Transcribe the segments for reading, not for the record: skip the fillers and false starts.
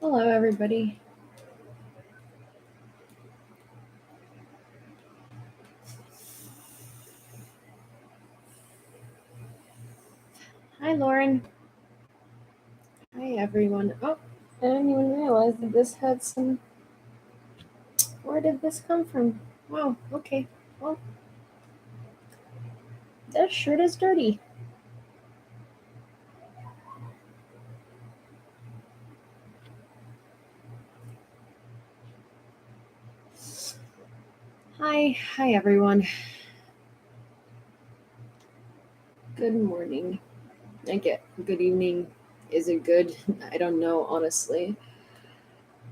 Hello, everybody. Hi, Lauren. Hi, everyone. Oh, I didn't even realize that this had some. Where did this come from? Wow, okay. Well, that shirt is dirty. Hi, everyone. Good morning. I get good evening. Is it good? I don't know, honestly.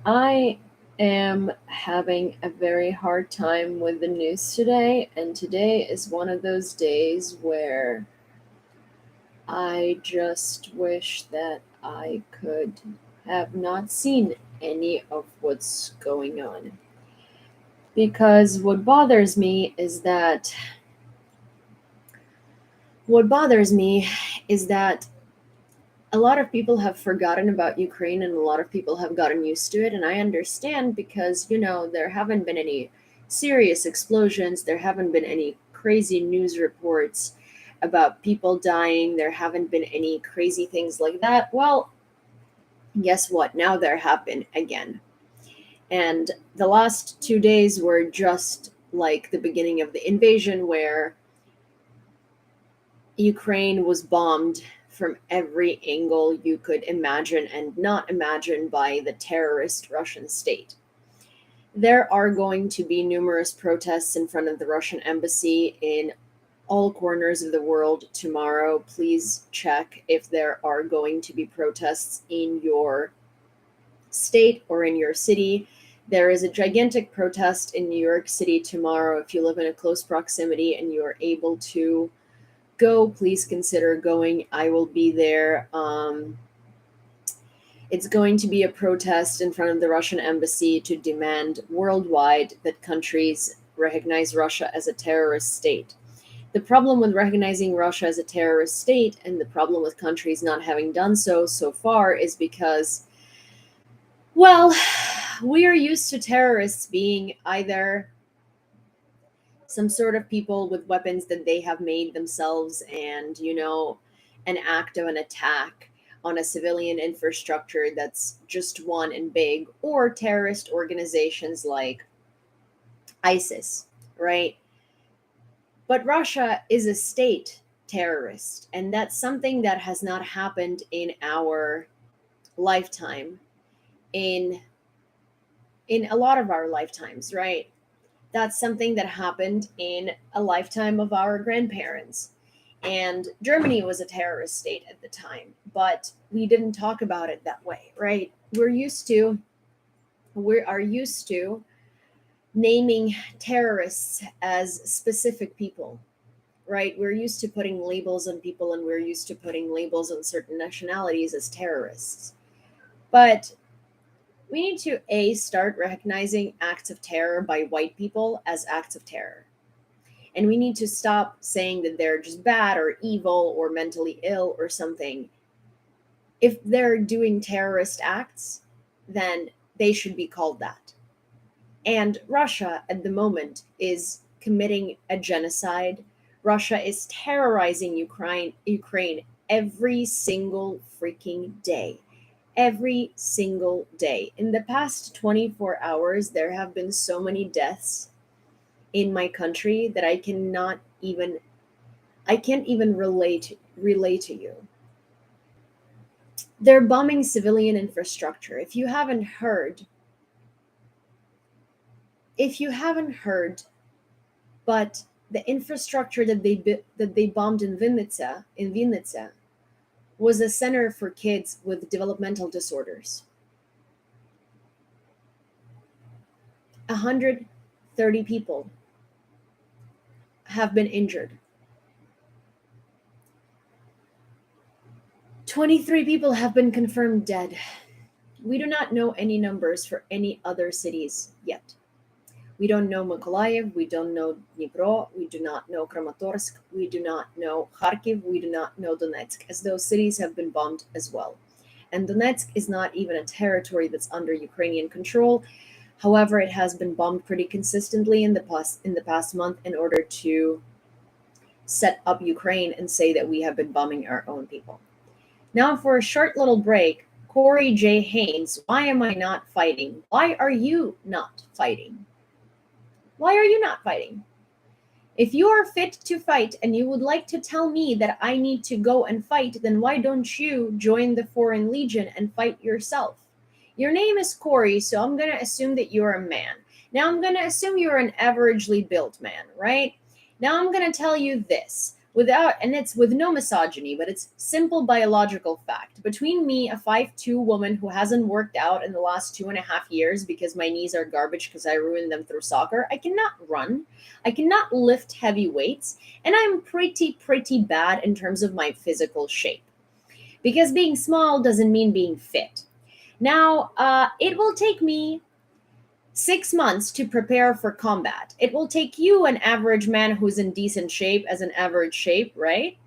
I am having a very hard time with the news today, and today is one of those days where I just wish that I could have not seen any of what's going on. Because what bothers me is that a lot of people have forgotten about Ukraine and a lot of people have gotten used to it. And I understand because, there haven't been any serious explosions, there haven't been any crazy news reports about people dying, there haven't been any crazy things like that. Well, guess what? Now there have been again. And the last 2 days were just like the beginning of the invasion, where Ukraine was bombed from every angle you could imagine and not imagine by the terrorist Russian state. There are going to be numerous protests in front of the Russian embassy in all corners of the world tomorrow. Please check if there are going to be protests in your state or in your city. There is a gigantic protest in New York City tomorrow. If you live in a close proximity and you are able to go, please consider going. I will be there. It's going to be a protest in front of the Russian embassy to demand worldwide that countries recognize Russia as a terrorist state. The problem with recognizing Russia as a terrorist state and the problem with countries not having done so far is because, well, we are used to terrorists being either some sort of people with weapons that they have made themselves and, an act of an attack on a civilian infrastructure that's just one and big, or terrorist organizations like ISIS, right? But Russia is a state terrorist, and that's something that has not happened in our lifetime, in a lot of our lifetimes, right? That's something that happened in a lifetime of our grandparents. And Germany was a terrorist state at the time, but we didn't talk about it that way, right? We are used to naming terrorists as specific people, right? We're used to putting labels on people, and we're used to putting labels on certain nationalities as terrorists. But we need to start recognizing acts of terror by white people as acts of terror. And we need to stop saying that they're just bad or evil or mentally ill or something. If they're doing terrorist acts, then they should be called that. And Russia at the moment is committing a genocide. Russia is terrorizing Ukraine every single freaking day. Every single day. In the past 24 hours, there have been so many deaths in my country that I can't even relate to you. They're bombing civilian infrastructure. If you haven't heard, but the infrastructure that they bombed in Vinnytsya was a center for kids with developmental disorders. 130 people have been injured. 23 people have been confirmed dead. We do not know any numbers for any other cities yet. We don't know Mykolayiv, we don't know Dnipro, we do not know Kramatorsk, we do not know Kharkiv, we do not know Donetsk, as those cities have been bombed as well. And Donetsk is not even a territory that's under Ukrainian control. However, it has been bombed pretty consistently in the past month in order to set up Ukraine and say that we have been bombing our own people. Now, for a short little break, Corey J. Haynes, why am I not fighting? Why are you not fighting? Why are you not fighting? If you are fit to fight and you would like to tell me that I need to go and fight, then why don't you join the Foreign Legion and fight yourself? Your name is Corey, so I'm going to assume that you're a man. Now I'm going to assume you're an averagely built man, right? Now I'm going to tell you this. And it's with no misogyny, but it's simple biological fact. Between me, a 5'2" woman who hasn't worked out in the last 2.5 years because my knees are garbage because I ruined them through soccer, I cannot run, I cannot lift heavy weights, and I'm pretty bad in terms of my physical shape. Because being small doesn't mean being fit. Now, it will take me 6 months to prepare for combat. It will take you, an average man who's in decent shape, as an average shape, right?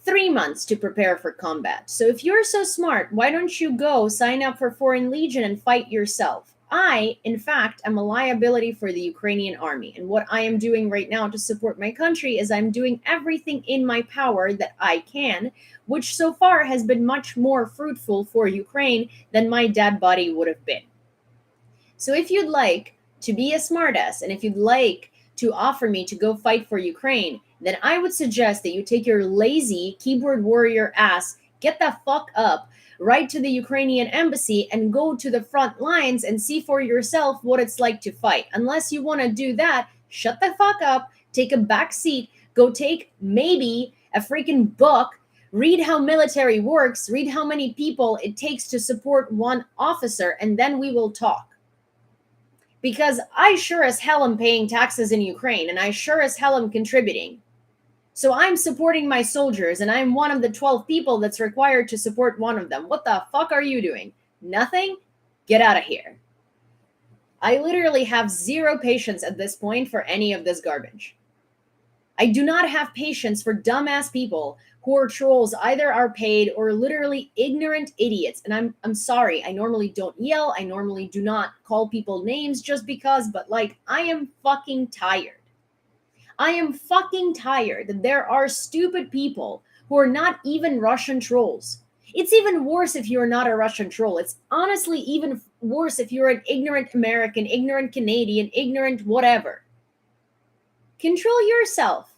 3 months to prepare for combat. So if you're so smart, why don't you go sign up for Foreign Legion and fight yourself? I, in fact, am a liability for the Ukrainian army. And what I am doing right now to support my country is I'm doing everything in my power that I can, which so far has been much more fruitful for Ukraine than my dead body would have been. So if you'd like to be a smartass and if you'd like to offer me to go fight for Ukraine, then I would suggest that you take your lazy keyboard warrior ass, get the fuck up, right to the Ukrainian embassy and go to the front lines and see for yourself what it's like to fight. Unless you want to do that, shut the fuck up, take a back seat, go take maybe a freaking book, read how military works, read how many people it takes to support one officer, and then we will talk. Because I sure as hell am paying taxes in Ukraine, and I sure as hell am contributing. So I'm supporting my soldiers, and I'm one of the 12 people that's required to support one of them. What the fuck are you doing? Nothing? Get out of here. I literally have zero patience at this point for any of this garbage. I do not have patience for dumbass people who are trolls, either are paid or literally ignorant idiots. And I'm sorry, I normally don't yell. I normally do not call people names just because, but like, I am fucking tired. I am fucking tired that there are stupid people who are not even Russian trolls. It's even worse if you're not a Russian troll. It's honestly even worse if you're an ignorant American, ignorant Canadian, ignorant whatever. Control yourself.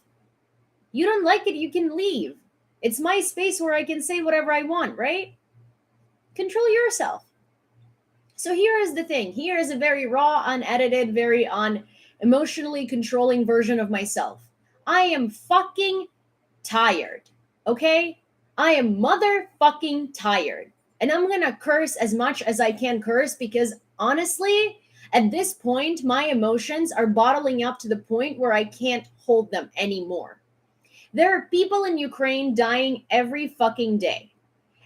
You don't like it, you can leave. It's my space where I can say whatever I want, right? Control yourself. So here is the thing. Here is a very raw, unedited, very emotionally controlling version of myself. I am fucking tired, okay? I am motherfucking tired. And I'm gonna curse as much as I can curse because honestly, at this point, my emotions are bottling up to the point where I can't hold them anymore. There are people in Ukraine dying every fucking day.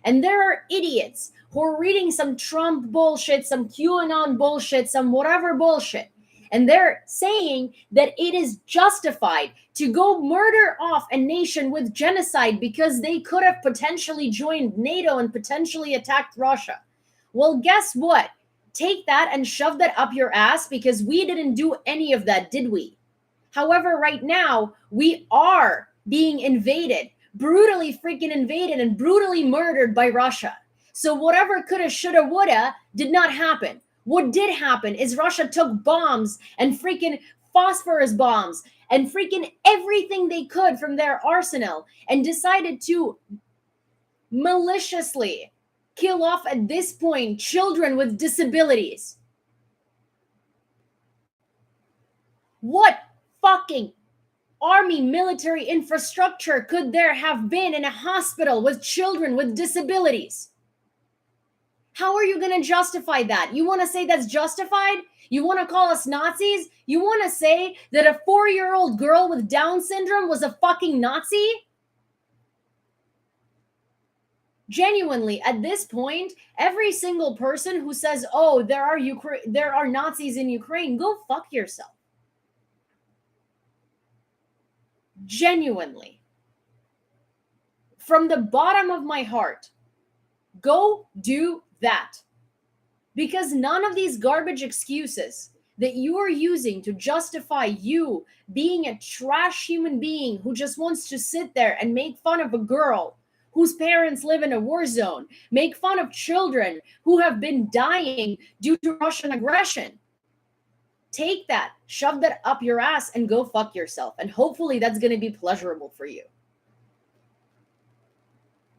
And there are idiots who are reading some Trump bullshit, some QAnon bullshit, some whatever bullshit. And they're saying that it is justified to go murder off a nation with genocide because they could have potentially joined NATO and potentially attacked Russia. Well, guess what? Take that and shove that up your ass because we didn't do any of that, did we? However, right now, we are being invaded, brutally freaking invaded and brutally murdered by Russia. So whatever coulda, shoulda, woulda did not happen. What did happen is Russia took bombs and freaking phosphorus bombs and freaking everything they could from their arsenal and decided to maliciously kill off at this point children with disabilities. What fucking army military infrastructure could there have been in a hospital with children with disabilities? How are you going to justify that? You want to say that's justified? You want to call us Nazis? You want to say that a 4-year-old girl with Down syndrome was a fucking Nazi? Genuinely, at this point, every single person who says, "Oh, there are Nazis in Ukraine," go fuck yourself. Genuinely. From the bottom of my heart, Go do that. Because none of these garbage excuses that you are using to justify you being a trash human being who just wants to sit there and make fun of a girl whose parents live in a war zone, make fun of children who have been dying due to Russian aggression. Take that, shove that up your ass, and go fuck yourself. And hopefully that's going to be pleasurable for you.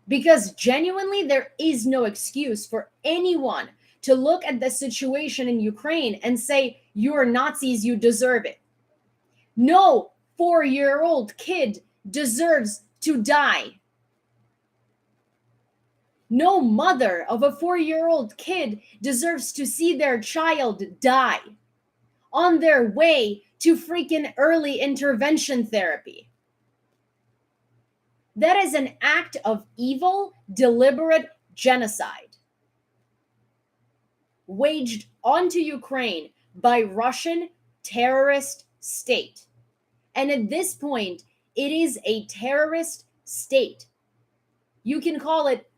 Because genuinely, there is no excuse for anyone to look at the situation in Ukraine and say, you're Nazis, you deserve it. No 4-year-old kid deserves to die. No mother of a 4-year-old kid deserves to see their child die on their way to freaking early intervention therapy. That is an act of evil, deliberate genocide waged onto Ukraine by Russian terrorist state. And at this point, it is a terrorist state. You can call it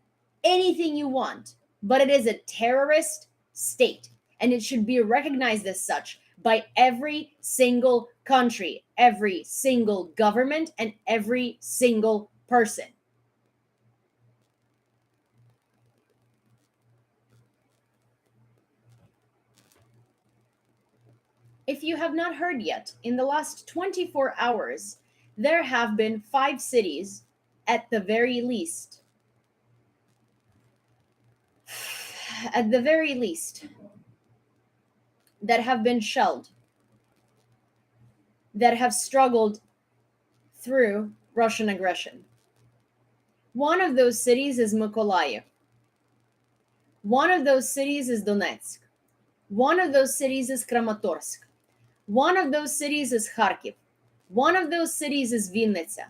anything you want, but it is a terrorist state. And it should be recognized as such by every single country, every single government, and every single person. If you have not heard yet, in the last 24 hours, there have been 5 cities, at the very least, that have been shelled, that have struggled through Russian aggression. One of those cities is Mykolayiv. One of those cities is Donetsk. One of those cities is Kramatorsk. One of those cities is Kharkiv. One of those cities is Vinnytsya.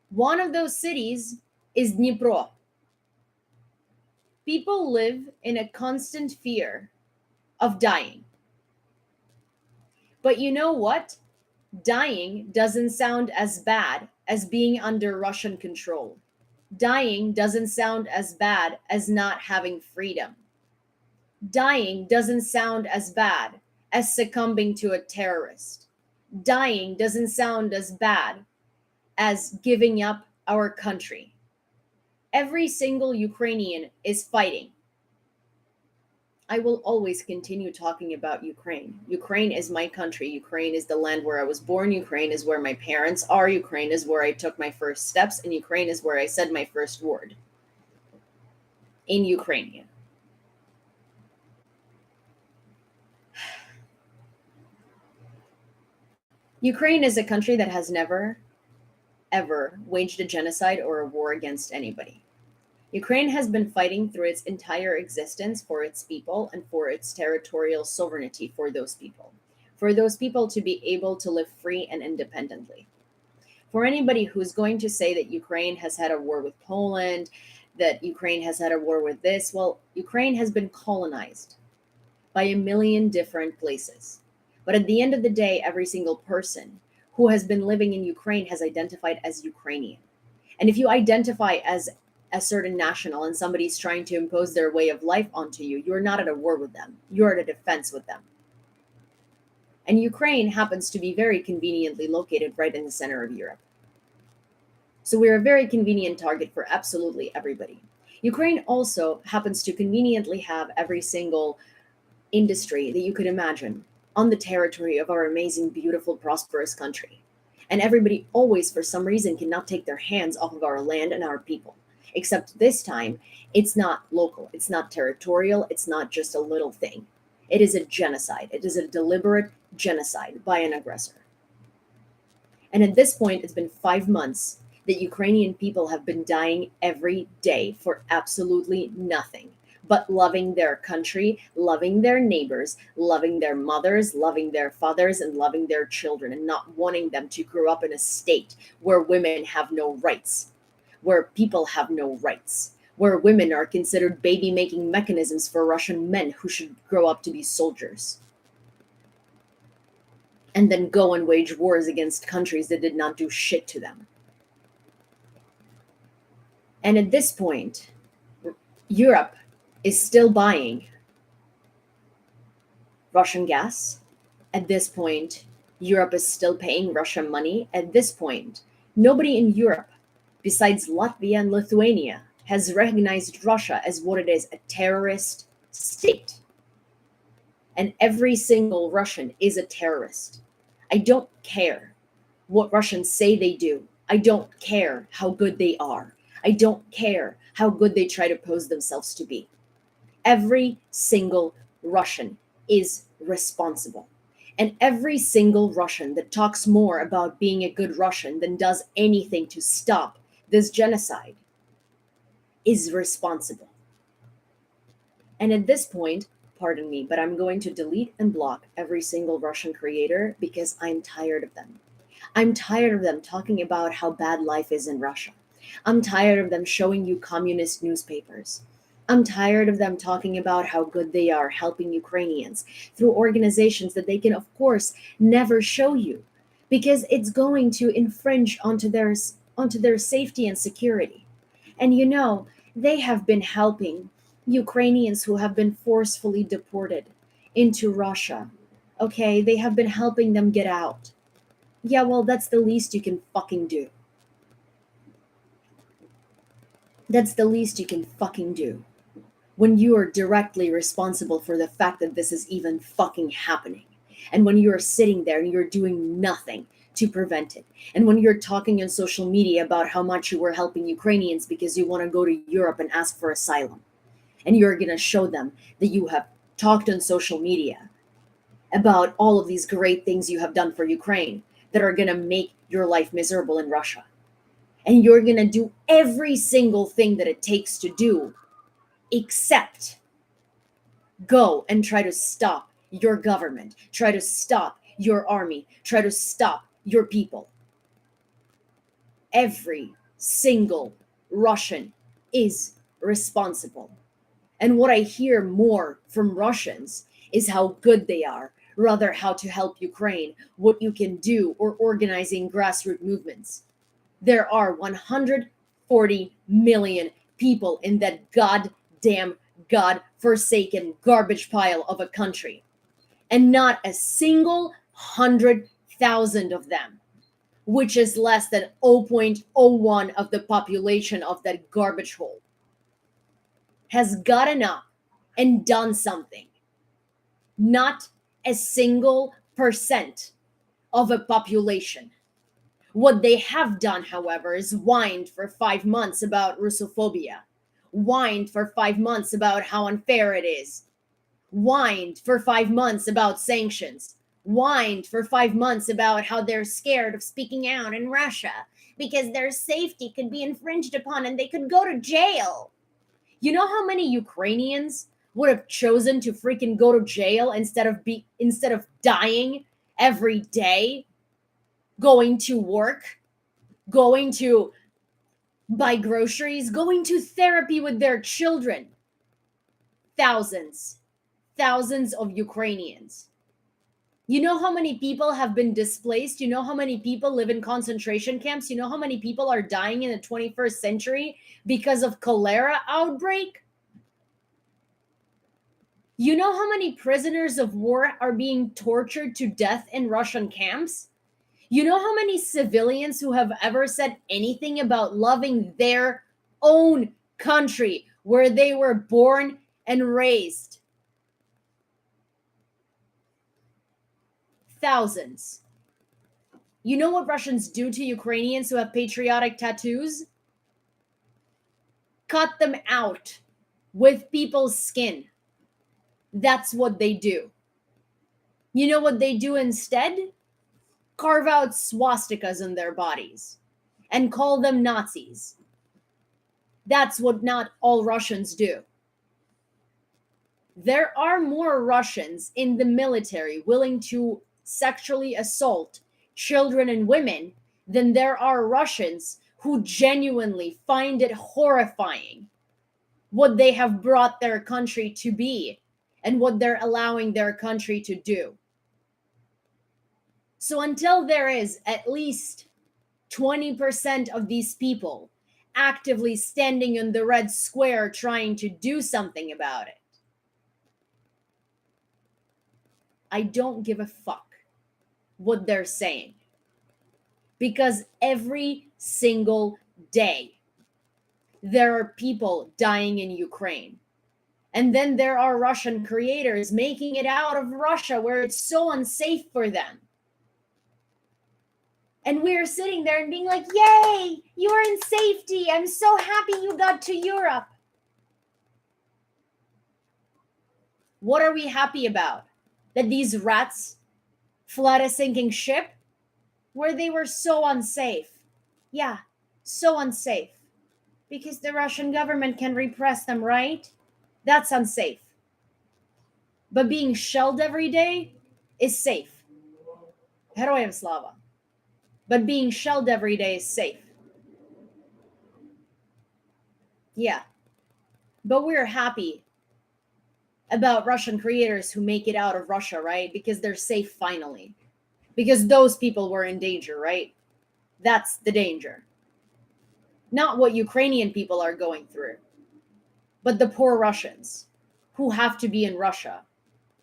One of those cities is Dnipro. People live in a constant fear of dying. But you know what? Dying doesn't sound as bad as being under Russian control. Dying doesn't sound as bad as not having freedom. Dying doesn't sound as bad as succumbing to a terrorist. Dying doesn't sound as bad as giving up our country. Every single Ukrainian is fighting. I will always continue talking about Ukraine. Ukraine is my country. Ukraine is the land where I was born. Ukraine is where my parents are. Ukraine is where I took my first steps. And Ukraine is where I said my first word. In Ukrainian. Ukraine is a country that has never, ever waged a genocide or a war against anybody. Ukraine has been fighting through its entire existence for its people and for its territorial sovereignty for those people to be able to live free and independently. For anybody who's going to say that Ukraine has had a war with Poland, that Ukraine has had a war with this, well, Ukraine has been colonized by a million different places. But at the end of the day, every single person who has been living in Ukraine has identified as Ukrainian. And if you identify as a certain national and somebody's trying to impose their way of life onto you, you're not at a war with them. You're at a defense with them. And Ukraine happens to be very conveniently located right in the center of Europe. So we're a very convenient target for absolutely everybody. Ukraine also happens to conveniently have every single industry that you could imagine on the territory of our amazing, beautiful, prosperous country. And everybody always, for some reason, cannot take their hands off of our land and our people. Except this time, it's not local, it's not territorial, it's not just a little thing. It is a genocide. It is a deliberate genocide by an aggressor. And at this point, it's been 5 months that Ukrainian people have been dying every day for absolutely nothing but loving their country, loving their neighbors, loving their mothers, loving their fathers, and loving their children, and not wanting them to grow up in a state where women have no rights, where people have no rights, where women are considered baby-making mechanisms for Russian men who should grow up to be soldiers. And then go and wage wars against countries that did not do shit to them. And at this point, Europe is still buying Russian gas. At this point, Europe is still paying Russian money. At this point, nobody in Europe, besides Latvia and Lithuania, has recognized Russia as what it is, a terrorist state. And every single Russian is a terrorist. I don't care what Russians say they do. I don't care how good they are. I don't care how good they try to pose themselves to be. Every single Russian is responsible. And every single Russian that talks more about being a good Russian than does anything to stop this genocide is responsible. And at this point, pardon me, but I'm going to delete and block every single Russian creator because I'm tired of them. I'm tired of them talking about how bad life is in Russia. I'm tired of them showing you communist newspapers. I'm tired of them talking about how good they are helping Ukrainians through organizations that they can, of course, never show you because it's going to infringe onto their safety and security. And they have been helping Ukrainians who have been forcefully deported into Russia. Okay, they have been helping them get out. Yeah, well, that's the least you can fucking do. That's the least you can fucking do when you are directly responsible for the fact that this is even fucking happening. And when you are sitting there and you're doing nothing to prevent it. And when you're talking on social media about how much you were helping Ukrainians because you want to go to Europe and ask for asylum. And you're going to show them that you have talked on social media about all of these great things you have done for Ukraine that are going to make your life miserable in Russia. And you're going to do every single thing that it takes to do except go and try to stop your government, try to stop your army, try to stop your people. Every single Russian is responsible. And what I hear more from Russians is how good they are, rather how to help Ukraine, what you can do, or organizing grassroots movements. There are 140 million people in that goddamn God-forsaken garbage pile of a country. And not a single 100,000 of them, which is less than 0.01 of the population of that garbage hole, has gotten up and done something. Not a single % of a population. What they have done, however, is whined for 5 months about Russophobia, whined for 5 months about how unfair it is, whined for 5 months about sanctions, whined for 5 months about how they're scared of speaking out in Russia because their safety could be infringed upon and they could go to jail. You know how many Ukrainians would have chosen to freaking go to jail instead of dying every day, going to work, going to buy groceries, going to therapy with their children? Thousands of Ukrainians. You know how many people have been displaced? You know how many people live in concentration camps? You know how many people are dying in the 21st century because of cholera outbreak? You know how many prisoners of war are being tortured to death in Russian camps? You know how many civilians who have ever said anything about loving their own country where they were born and raised? Thousands. You know what Russians do to Ukrainians who have patriotic tattoos? Cut them out with people's skin. That's what they do. You know what they do instead? Carve out swastikas in their bodies and call them Nazis. That's what not all Russians do. There are more Russians in the military willing to sexually assault children and women than there are Russians who genuinely find it horrifying what they have brought their country to be and what they're allowing their country to do. So until there is at least 20% of these people actively standing in the red square trying to do something about it. I don't give a fuck what they're saying. Because every single day, there are people dying in Ukraine. And then there are Russian creators making it out of Russia where it's so unsafe for them. And we're sitting there and being like, yay, you are in safety. I'm so happy you got to Europe. What are we happy about? That these rats fled a sinking ship where they were so unsafe. Yeah, so unsafe. Because the Russian government can repress them, right? That's unsafe. But being shelled every day is safe. Heroям slava. But being shelled every day is safe. Yeah. But we're happy about Russian creators who make it out of Russia, right? Because they're safe finally. Because those people were in danger, right? That's the danger. Not what Ukrainian people are going through, but the poor Russians who have to be in Russia,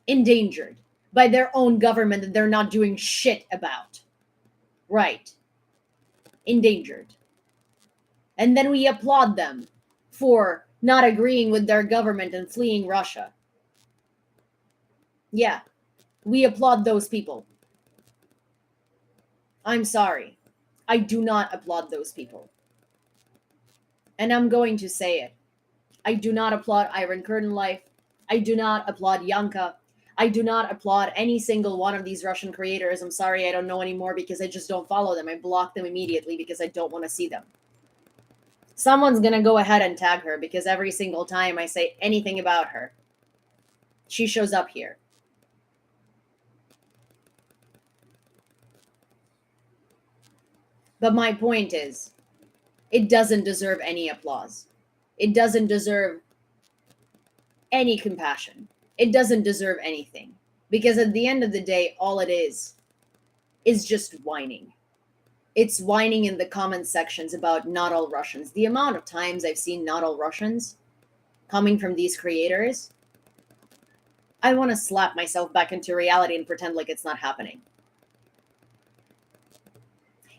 endangered by their own government that they're not doing shit about. Right. Endangered. And then we applaud them for not agreeing with their government and fleeing Russia. Yeah, we applaud those people. I'm sorry. I do not applaud those people. And I'm going to say it. I do not applaud Iron Curtain Life. I do not applaud Yanka. I do not applaud any single one of these Russian creators. I'm sorry, I don't know anymore because I just don't follow them. I block them immediately because I don't want to see them. Someone's going to go ahead and tag her because every single time I say anything about her, she shows up here. But my point is, it doesn't deserve any applause. It doesn't deserve any compassion. It doesn't deserve anything. Because at the end of the day, all it is just whining. It's whining in the comment sections about not all Russians. The amount of times I've seen not all Russians coming from these creators, I want to slap myself back into reality and pretend like it's not happening.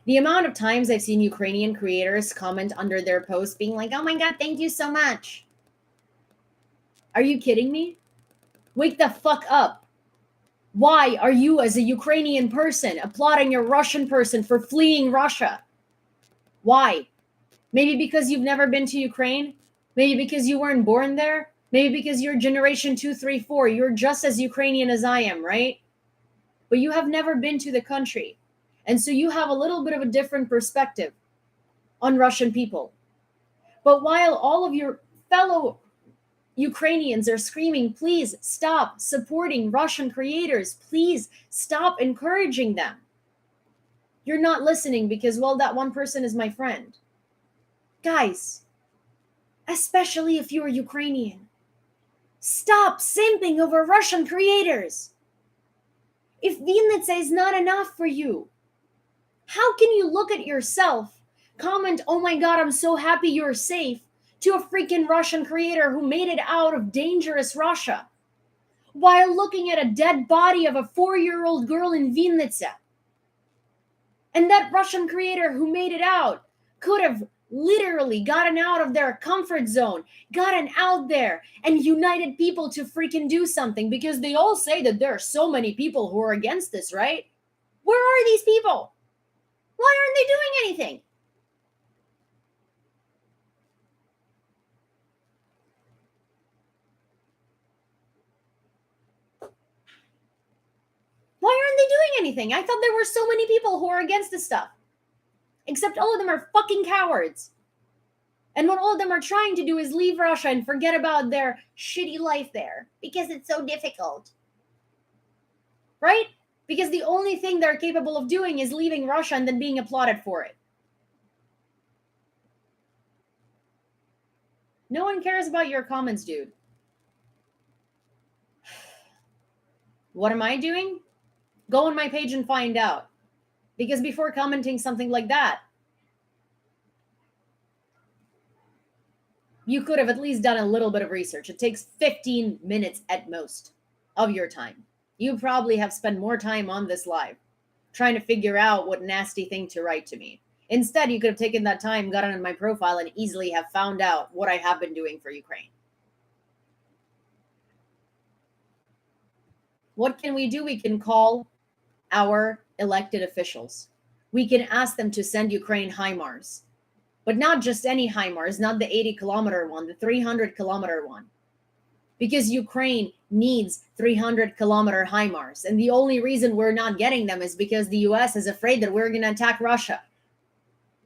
The amount of times I've seen Ukrainian creators comment under their posts being like, oh my God, thank you so much. Are you kidding me? Wake the fuck up. Why are you, as a Ukrainian person, applauding a Russian person for fleeing Russia? Why? Maybe because you've never been to Ukraine? Maybe because you weren't born there? Maybe because you're generation 2, 3, 4. You're just as Ukrainian as I am, right? But you have never been to the country. And so you have a little bit of a different perspective on Russian people. But while all of your fellow Ukrainians are screaming, please stop supporting Russian creators. Please stop encouraging them. You're not listening because, well, that one person is my friend. Guys, especially if you're Ukrainian, stop simping over Russian creators. If Vinnytsya is not enough for you, how can you look at yourself, comment, oh my God, I'm so happy you're safe, to a freaking Russian creator who made it out of dangerous Russia, while looking at a dead body of a 4-year-old girl in Vinnytsya? And that Russian creator who made it out could have literally gotten out of their comfort zone, gotten out there and united people to freaking do something, because they all say that there are so many people who are against this, right? Where are these people? Why aren't they doing anything? Why aren't they doing anything? I thought there were so many people who are against this stuff. Except all of them are fucking cowards. And what all of them are trying to do is leave Russia and forget about their shitty life there because it's so difficult. Right? Because the only thing they're capable of doing is leaving Russia and then being applauded for it. No one cares about your comments, dude. What am I doing? Go on my page and find out. Because before commenting something like that, You could have at least done a little bit of research. It takes 15 minutes at most of your time. You probably have spent more time on this live trying to figure out what nasty thing to write to me. Instead, you could have taken that time, gotten on my profile, and easily have found out what I have been doing for Ukraine. What can we do? We can call our elected officials. We can ask them to send Ukraine HIMARS, but not just any HIMARS, not the 80-kilometer one, the 300-kilometer one. Because Ukraine needs 300-kilometer HIMARS. And the only reason we're not getting them is because the US is afraid that we're going to attack Russia.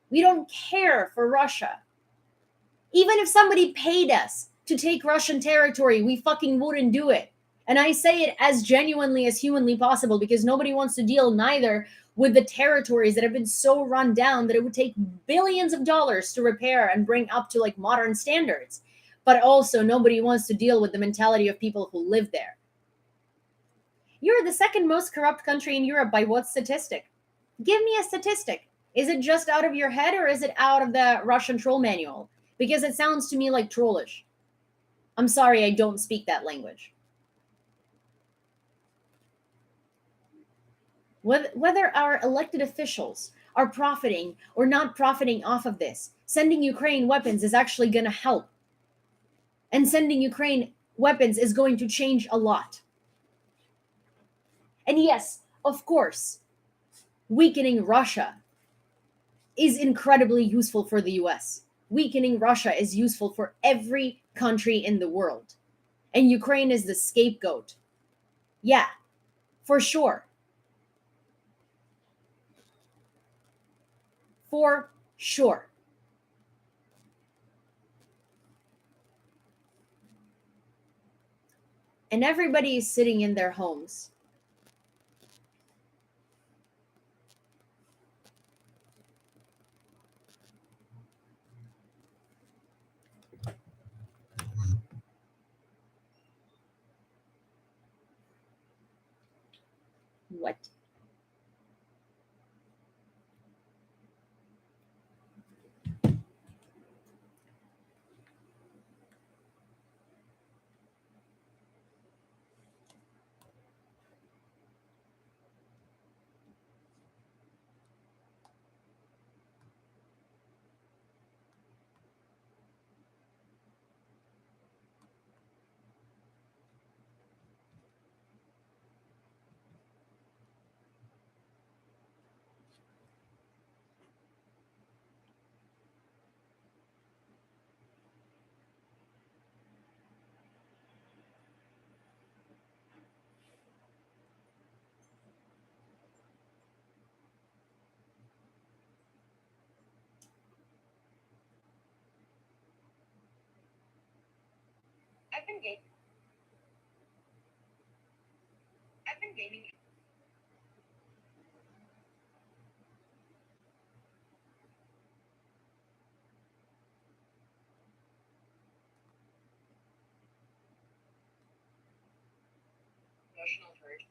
We don't care for Russia. Even if somebody paid us to take Russian territory, we fucking wouldn't do it. And I say it as genuinely as humanly possible because nobody wants to deal neither with the territories that have been so run down that it would take billions of dollars to repair and bring up to like modern standards. But also nobody wants to deal with the mentality of people who live there. You're the second most corrupt country in Europe by what statistic? Give me a statistic. Is it just out of your head or is it out of the Russian troll manual? Because it sounds to me like trollish. I'm sorry, I don't speak that language. Whether our elected officials are profiting or not profiting off of this, sending Ukraine weapons is actually going to help. And sending Ukraine weapons is going to change a lot. And yes, of course, weakening Russia is incredibly useful for the US. Weakening Russia is useful for every country in the world. And Ukraine is the scapegoat. Yeah, for sure. For sure. And everybody is sitting in their homes. What? I've been gaming. I've been gaming. Emotional hurt.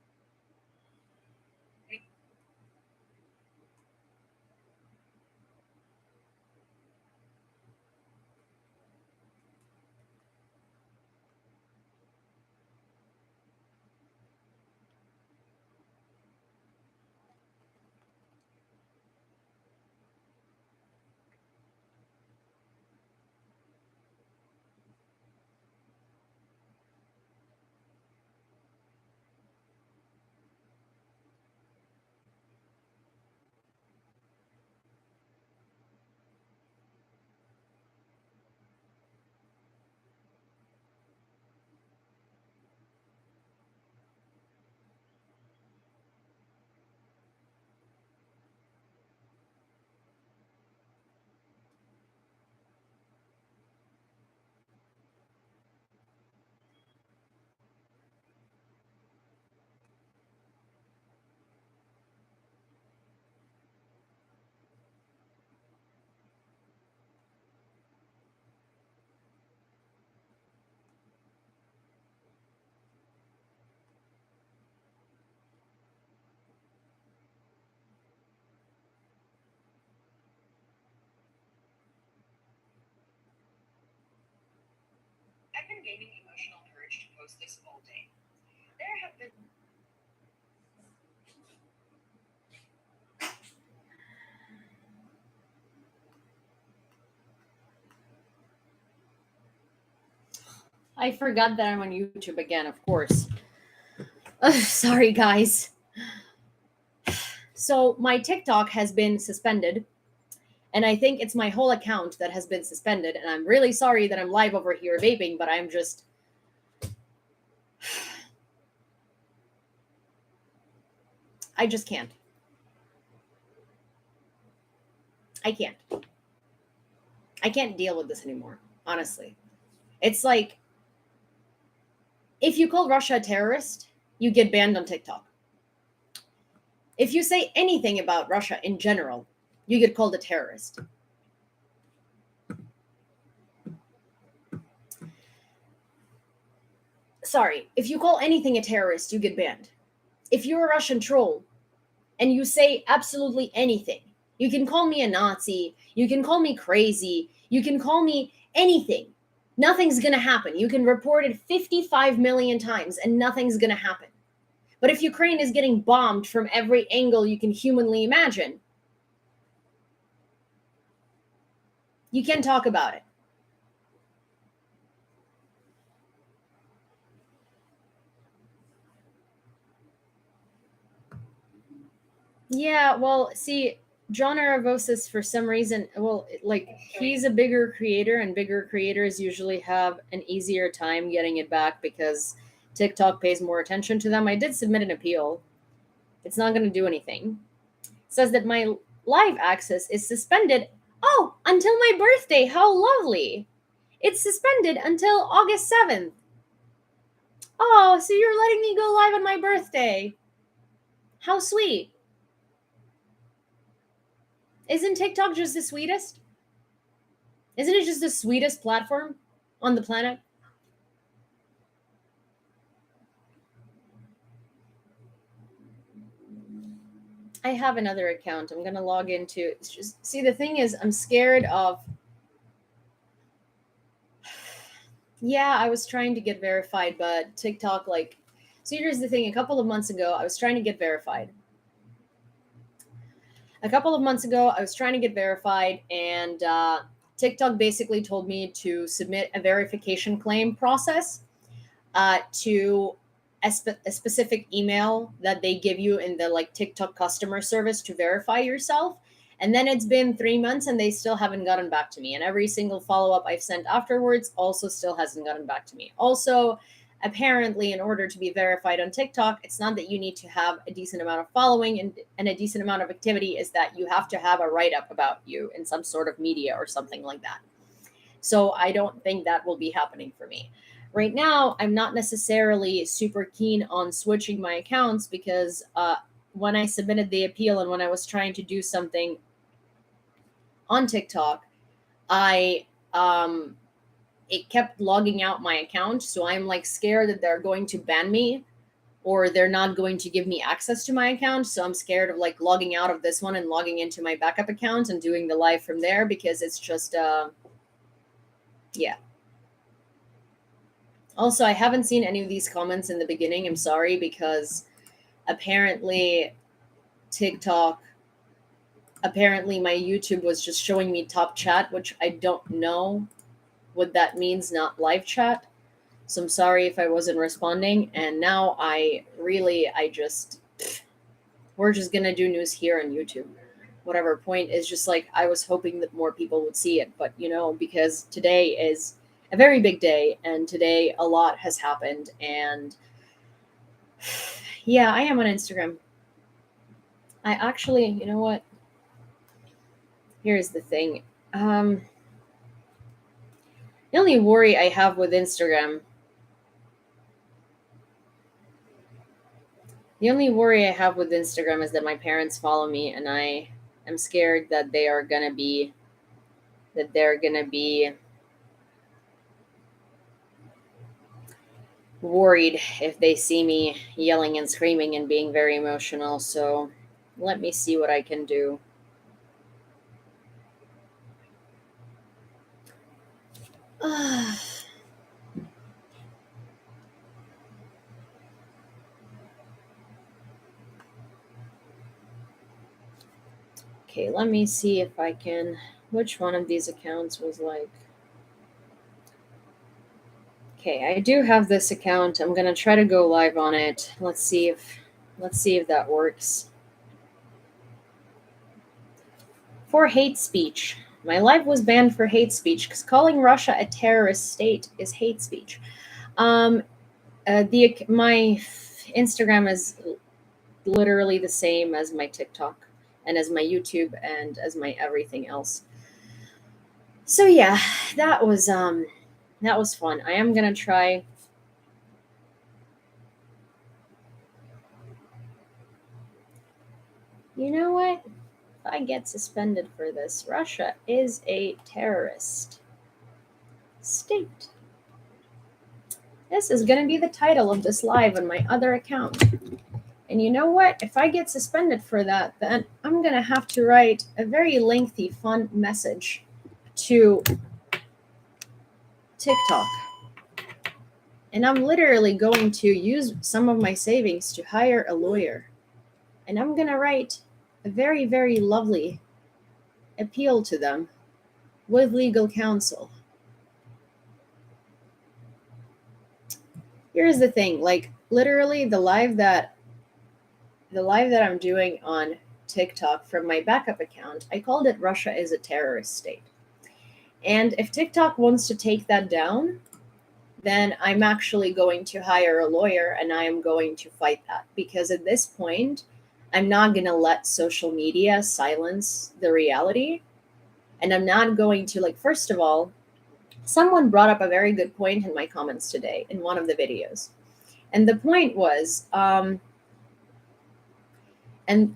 been gaining emotional courage to post this all day. There have been. I forgot that I'm on YouTube again, of course. Sorry, guys. So, my TikTok has been suspended, and I think it's my whole account that has been suspended. And I'm really sorry that I'm live over here vaping, but I'm just. I just can't. I can't. I can't deal with this anymore, honestly. It's like if you call Russia a terrorist, you get banned on TikTok. If you say anything about Russia in general, you get called a terrorist. Sorry, if you call anything a terrorist, you get banned. If you're a Russian troll and you say absolutely anything, you can call me a Nazi, you can call me crazy, you can call me anything. Nothing's going to happen. You can report it 55 million times and nothing's going to happen. But if Ukraine is getting bombed from every angle you can humanly imagine, you can talk about it. Yeah, well, see, John Aravosis, for some reason, well, like, he's a bigger creator, and bigger creators usually have an easier time getting it back because TikTok pays more attention to them. I did submit an appeal. It's not going to do anything. It says that my live access is suspended. Oh, until my birthday. How lovely. It's suspended until August 7th. Oh, so you're letting me go live on my birthday. How sweet. Isn't TikTok just the sweetest? Isn't it just the sweetest platform on the planet? I have another account. I'm gonna log into. It's just see the thing is I'm scared of. Yeah, I was trying to get verified, but TikTok like. So here's the thing. A couple of months ago, I was trying to get verified. And TikTok basically told me to submit a verification claim process to a specific email that they give you in the like TikTok customer service to verify yourself. And then it's been 3 months and they still haven't gotten back to me. And every single follow up I've sent afterwards also still hasn't gotten back to me. Also, apparently, in order to be verified on TikTok, it's not that you need to have a decent amount of following and a decent amount of activity, is that you have to have a write up about you in some sort of media or something like that. So I don't think that will be happening for me. Right now, I'm not necessarily super keen on switching my accounts because when I submitted the appeal and when I was trying to do something on TikTok, I it kept logging out my account. So I'm like scared that they're going to ban me or they're not going to give me access to my account. So I'm scared of like logging out of this one and logging into my backup account and doing the live from there because it's just yeah. Also, I haven't seen any of these comments in the beginning. I'm sorry because apparently TikTok apparently my YouTube was just showing me top chat, which I don't know what that means, not live chat. So I'm sorry if I wasn't responding. And now we're just going to do news here on YouTube. Whatever point is just like, I was hoping that more people would see it. But, because today is a very big day and today a lot has happened. And yeah, I am on Instagram. I actually, you know what? Here's the thing. The only worry I have with Instagram is that my parents follow me and I am scared that they're gonna be worried if they see me yelling and screaming and being very emotional. So let me see what I can do. Okay, let me see if I can. Which one of these accounts was like. Okay, I do have this account. I'm gonna try to go live on it. Let's see if that works. For hate speech. My live was banned for hate speech because calling Russia a terrorist state is hate speech. Um, my Instagram is literally the same as my TikTok and as my YouTube and as my everything else. So yeah, that was fun. I am gonna try. You know what? If I get suspended for this, Russia is a terrorist state. This is going to be the title of this live on my other account. And you know what? If I get suspended for that, then I'm going to have to write a very lengthy, fun message to TikTok. And I'm literally going to use some of my savings to hire a lawyer. And I'm going to write a very, very lovely appeal to them with legal counsel. Here's the thing, like literally the live that I'm doing on TikTok from my backup account, I called it Russia is a terrorist state. And if TikTok wants to take that down, then I'm actually going to hire a lawyer and I am going to fight that, because at this point I'm not going to let social media silence the reality. And I'm not going to, like, first of all, someone brought up a very good point in my comments today in one of the videos. And the point was, and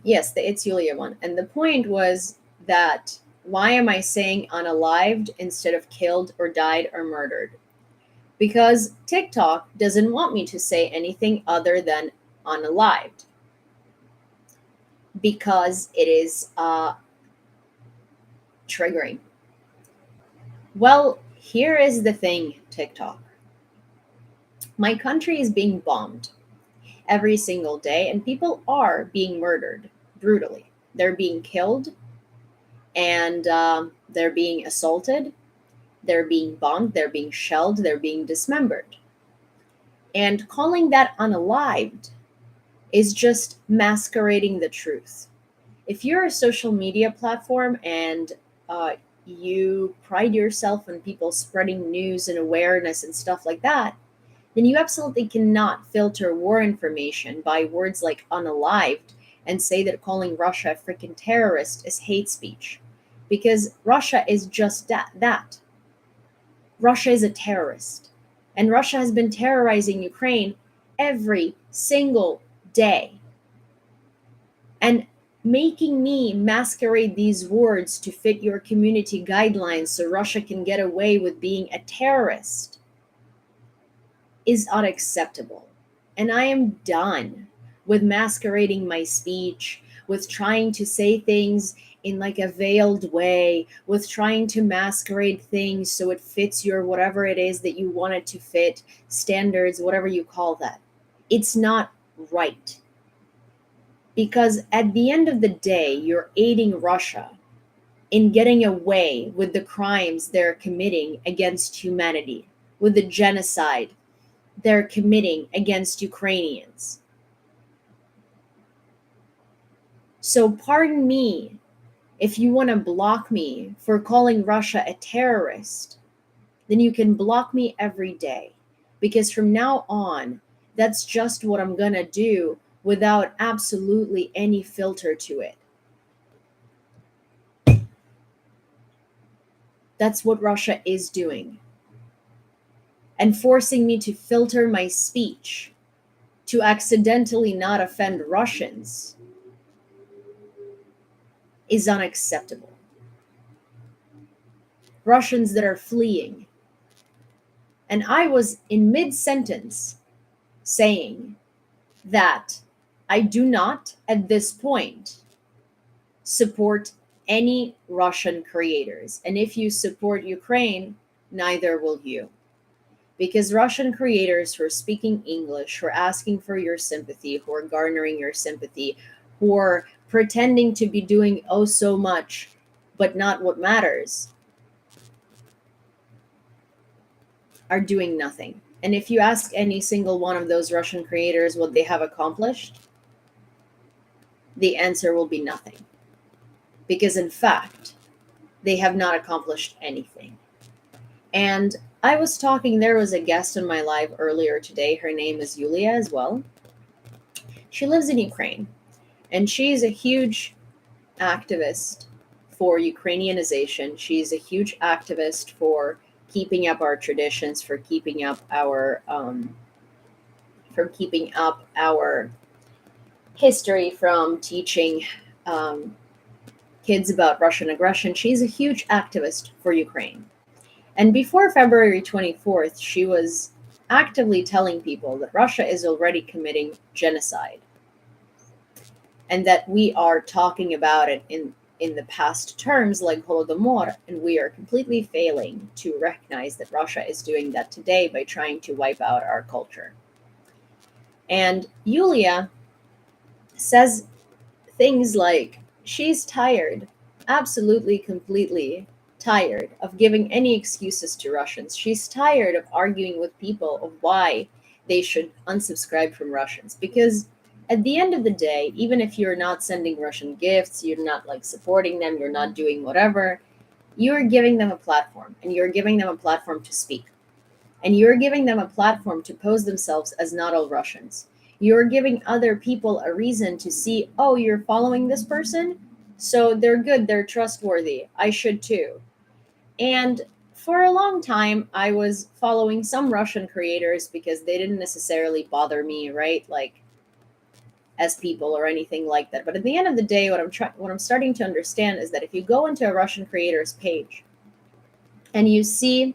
yes, the It's Yulia one. And the point was that why am I saying unalived instead of killed or died or murdered? Because TikTok doesn't want me to say anything other than unalived, because it is triggering. Well, here is the thing, TikTok. My country is being bombed every single day, and people are being murdered brutally. They're being killed, and they're being assaulted, they're being bombed, they're being shelled, they're being dismembered. And calling that unalived is just masquerading the truth. If you're a social media platform and you pride yourself on people spreading news and awareness and stuff like that, then you absolutely cannot filter war information by words like unalived and say that calling Russia a freaking terrorist is hate speech. Because Russia is just that. Russia is a terrorist. And Russia has been terrorizing Ukraine every single day. And making me masquerade these words to fit your community guidelines so Russia can get away with being a terrorist is unacceptable. And I am done with masquerading my speech, with trying to say things in like a veiled way, with trying to masquerade things so it fits your whatever it is that you want it to fit, standards, whatever you call that. It's not right. Because at the end of the day, you're aiding Russia in getting away with the crimes they're committing against humanity, with the genocide they're committing against Ukrainians. So pardon me if you want to block me for calling Russia a terrorist, then you can block me every day. Because from now on, that's just what I'm going to do without absolutely any filter to it. That's what Russia is doing. And forcing me to filter my speech to accidentally not offend Russians is unacceptable. Russians that are fleeing. And I was in mid-sentence saying that I do not, at this point, support any Russian creators. And if you support Ukraine, neither will you. Because Russian creators who are speaking English, who are asking for your sympathy, who are garnering your sympathy, who are pretending to be doing oh so much, but not what matters, are doing nothing. And if you ask any single one of those Russian creators what they have accomplished, the answer will be nothing. Because in fact, they have not accomplished anything. And I was talking, there was a guest on my live earlier today. Her name is Yulia as well. She lives in Ukraine, and she's a huge activist for Ukrainianization. She's a huge activist for keeping up our traditions, for keeping up our history, from teaching kids about Russian aggression. She's a huge activist for Ukraine. And before February 24th, she was actively telling people that Russia is already committing genocide, and that we are talking about it in the past terms like Holodomor, and we are completely failing to recognize that Russia is doing that today by trying to wipe out our culture. And Yulia says things like she's tired, absolutely, completely tired of giving any excuses to Russians. She's tired of arguing with people of why they should unsubscribe from Russians. Because at the end of the day, even if you're not sending Russian gifts, you're not like supporting them, you're not doing whatever, you're giving them a platform, and you're giving them a platform to speak. And you're giving them a platform to pose themselves as not all Russians. You're giving other people a reason to see, oh, you're following this person? So they're good, they're trustworthy. I should too. And for a long time, I was following some Russian creators because they didn't necessarily bother me, right? Like as people or anything like that. But at the end of the day, what I'm starting to understand is that if you go into a Russian creator's page and you see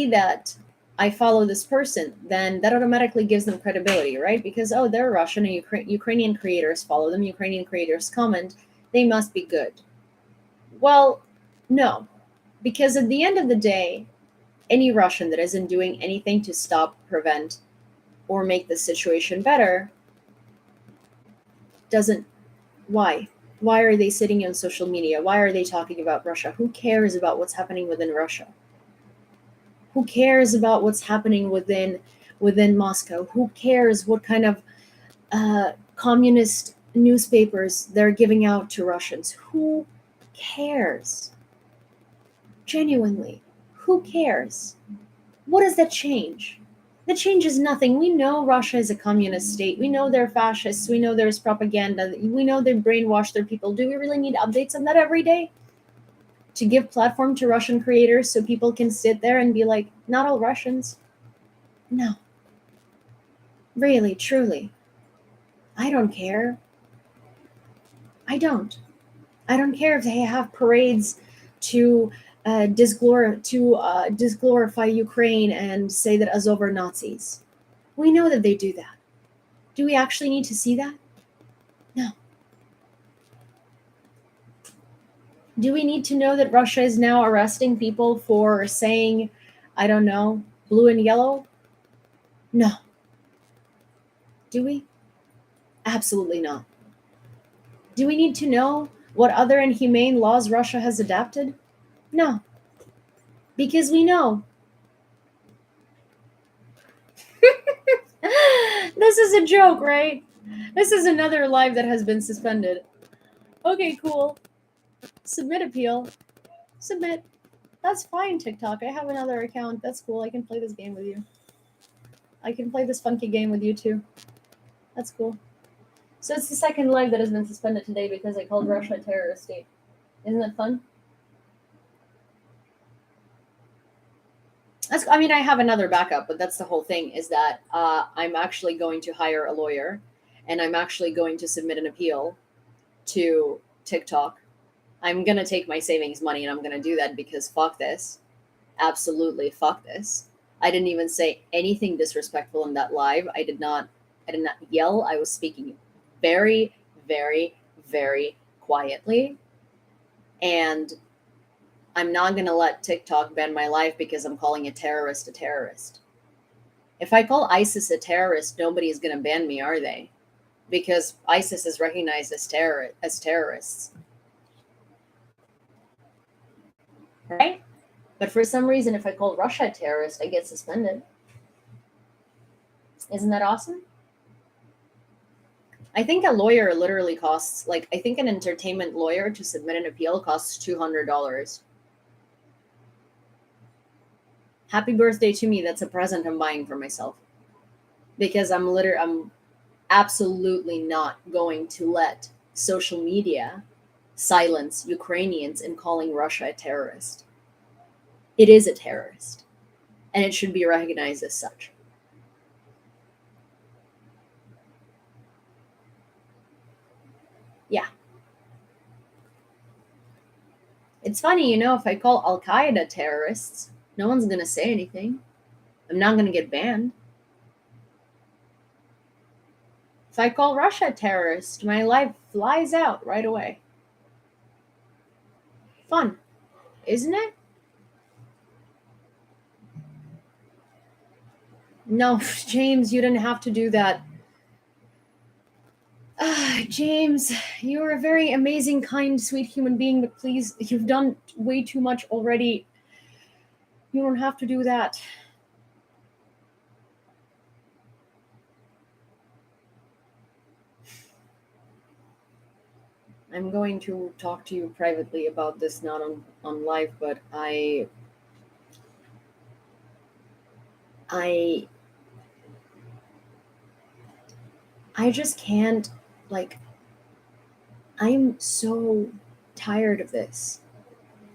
that I follow this person, then that automatically gives them credibility, right? Because, oh, they're Russian and Ukrainian creators follow them, Ukrainian creators comment, they must be good. Well, no, because at the end of the day, any Russian that isn't doing anything to stop, prevent, or make the situation better doesn't. Why? Why are they sitting on social media? Why are they talking about Russia? Who cares about what's happening within Russia? Who cares about what's happening within Moscow? Who cares what kind of communist newspapers they're giving out to Russians? Who cares? Genuinely, who cares? What does that change? That changes nothing. We know Russia is a communist state. We know they're fascists. We know there's propaganda. We know they brainwash their people. Do we really need updates on that every day? To give platform to Russian creators so people can sit there and be like, not all Russians. No. Really, truly. I don't care. I don't care if they have parades to disglorify Ukraine and say that Azov are Nazis. We know that they do that. Do we actually need to see that? No. Do we need to know that Russia is now arresting people for saying, I don't know, blue and yellow? No. Do we? Absolutely not. Do we need to know what other inhumane laws Russia has adopted? No. Because we know. This is a joke, right? This is another live that has been suspended. Okay, cool. Submit appeal. Submit. That's fine, TikTok. I have another account. That's cool. I can play this game with you. I can play this funky game with you too. That's cool. So it's the second live that has been suspended today because I called Russia a terrorist state. Isn't that fun? I have another backup, but that's the whole thing, is that I'm actually going to hire a lawyer, and I'm actually going to submit an appeal to TikTok. I'm going to take my savings money, and I'm going to do that because fuck this. Absolutely fuck this. I didn't even say anything disrespectful in that live. I did not yell. I was speaking very, very, very quietly. And I'm not going to let TikTok ban my life because I'm calling a terrorist a terrorist. If I call ISIS a terrorist, nobody is going to ban me, are they? Because ISIS is recognized as terrorists, right? But for some reason, if I call Russia a terrorist, I get suspended. Isn't that awesome? I think a lawyer literally costs, like, I think an entertainment lawyer to submit an appeal costs $200. Happy birthday to me. That's a present I'm buying for myself. Because I'm absolutely not going to let social media silence Ukrainians in calling Russia a terrorist. It is a terrorist, and it should be recognized as such. Yeah. It's funny, if I call Al Qaeda terrorists, no one's going to say anything. I'm not going to get banned. If I call Russia a terrorist, my life flies out right away. Fun, isn't it? No, James, you didn't have to do that. James, you're a very amazing, kind, sweet human being, but please, you've done way too much already. You don't have to do that. I'm going to talk to you privately about this, not on live, but I just can't, like, I'm so tired of this.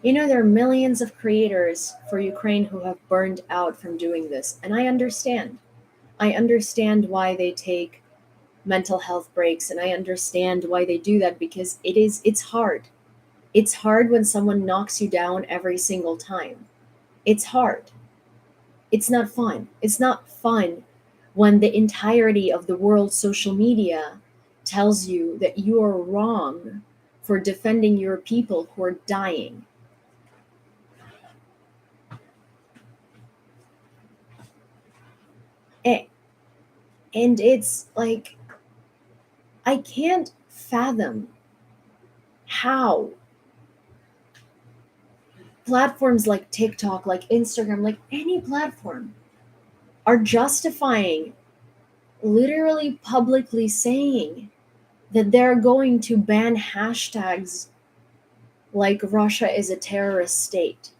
There are millions of creators for Ukraine who have burned out from doing this, and I understand. I understand why they take mental health breaks, and I understand why they do that, because it's hard. It's hard when someone knocks you down every single time. It's hard. It's not fun. It's not fun when the entirety of the world's social media tells you that you are wrong for defending your people who are dying. And it's like, I can't fathom how platforms like TikTok, like Instagram, like any platform, are justifying, literally publicly saying that they're going to ban hashtags like Russia is a terrorist state.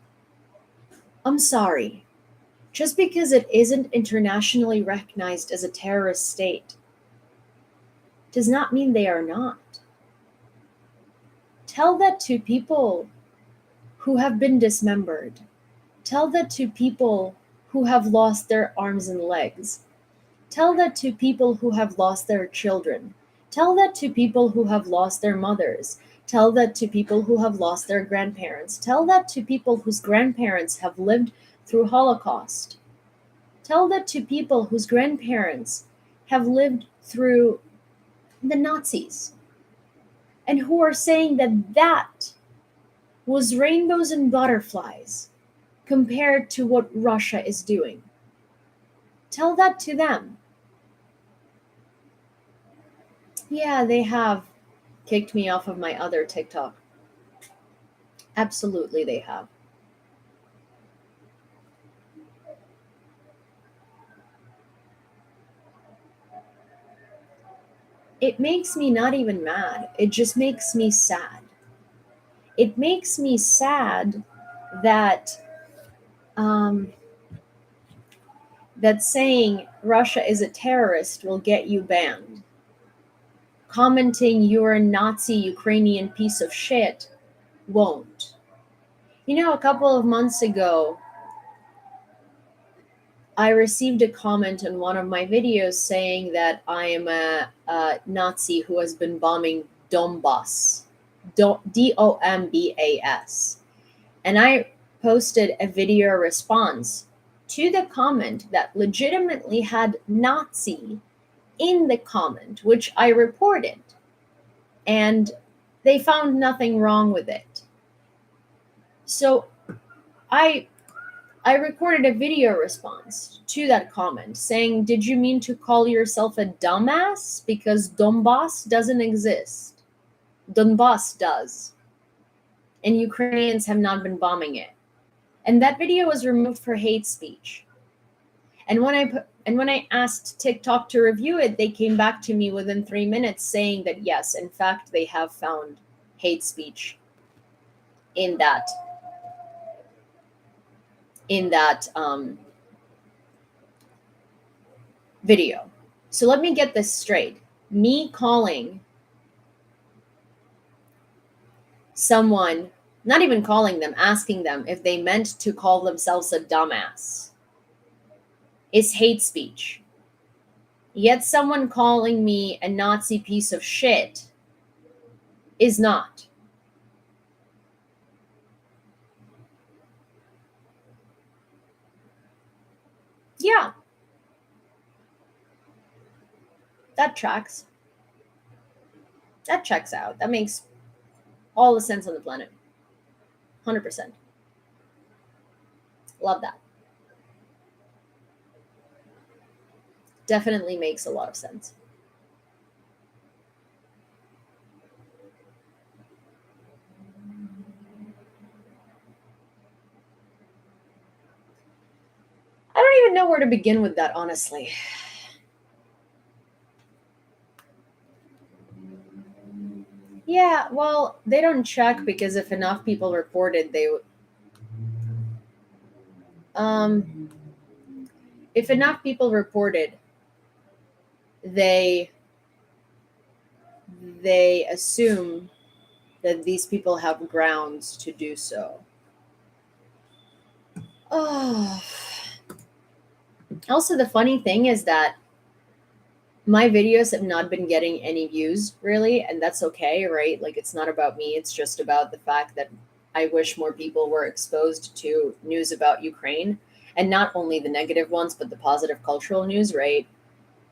I'm sorry. Just because it isn't internationally recognized as a terrorist state does not mean they are not. Tell that to people who have been dismembered. Tell that to people who have lost their arms and legs. Tell that to people who have lost their children. Tell that to people who have lost their mothers. Tell that to people who have lost their grandparents. Tell that to people whose grandparents have lived through Holocaust. Tell that to people whose grandparents have lived through the Nazis, and who are saying that that was rainbows and butterflies compared to what Russia is doing. Tell that to them. Yeah, they have kicked me off of my other TikTok. Absolutely, they have. It makes me not even mad. It just makes me sad. It makes me sad that that saying Russia is a terrorist will get you banned. Commenting you're a Nazi Ukrainian piece of shit won't. A couple of months ago, I received a comment on one of my videos saying that I am a Nazi who has been bombing Donbass, Dombas. And I posted a video response to the comment that legitimately had Nazi in the comment, which I reported. And they found nothing wrong with it. So I I recorded a video response to that comment saying, "Did you mean to call yourself a dumbass? Because Donbass doesn't exist. Donbass does. And Ukrainians have not been bombing it." And that video was removed for hate speech. And when I asked TikTok to review it, they came back to me within 3 minutes saying that yes, in fact, they have found hate speech in that video. So let me get this straight. Me calling someone, not even calling them, asking them if they meant to call themselves a dumbass is hate speech. Yet someone calling me a Nazi piece of shit is not. Yeah, that tracks. That checks out. That makes all the sense on the planet. 100%. Love that. Definitely makes a lot of sense. I don't even know where to begin with that, honestly. Yeah, well, they don't check because if enough people reported, they would. If enough people reported, they assume that these people have grounds to do so. Oh. Also, the funny thing is that my videos have not been getting any views, really, and that's okay, right? Like, it's not about me, it's just about the fact that I wish more people were exposed to news about Ukraine, and not only the negative ones, but the positive cultural news, right?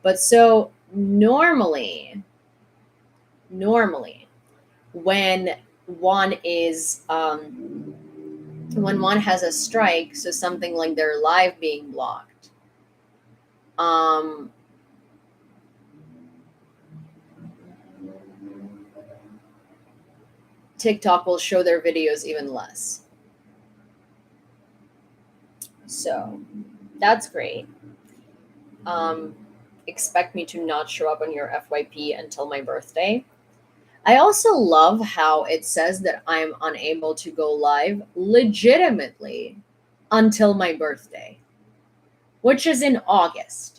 But so normally, when one is when one has a strike, so something like their live being blocked, TikTok will show their videos even less. So that's great. Expect me to not show up on your FYP until my birthday. I also love how it says that I'm unable to go live legitimately until my birthday, which is in August.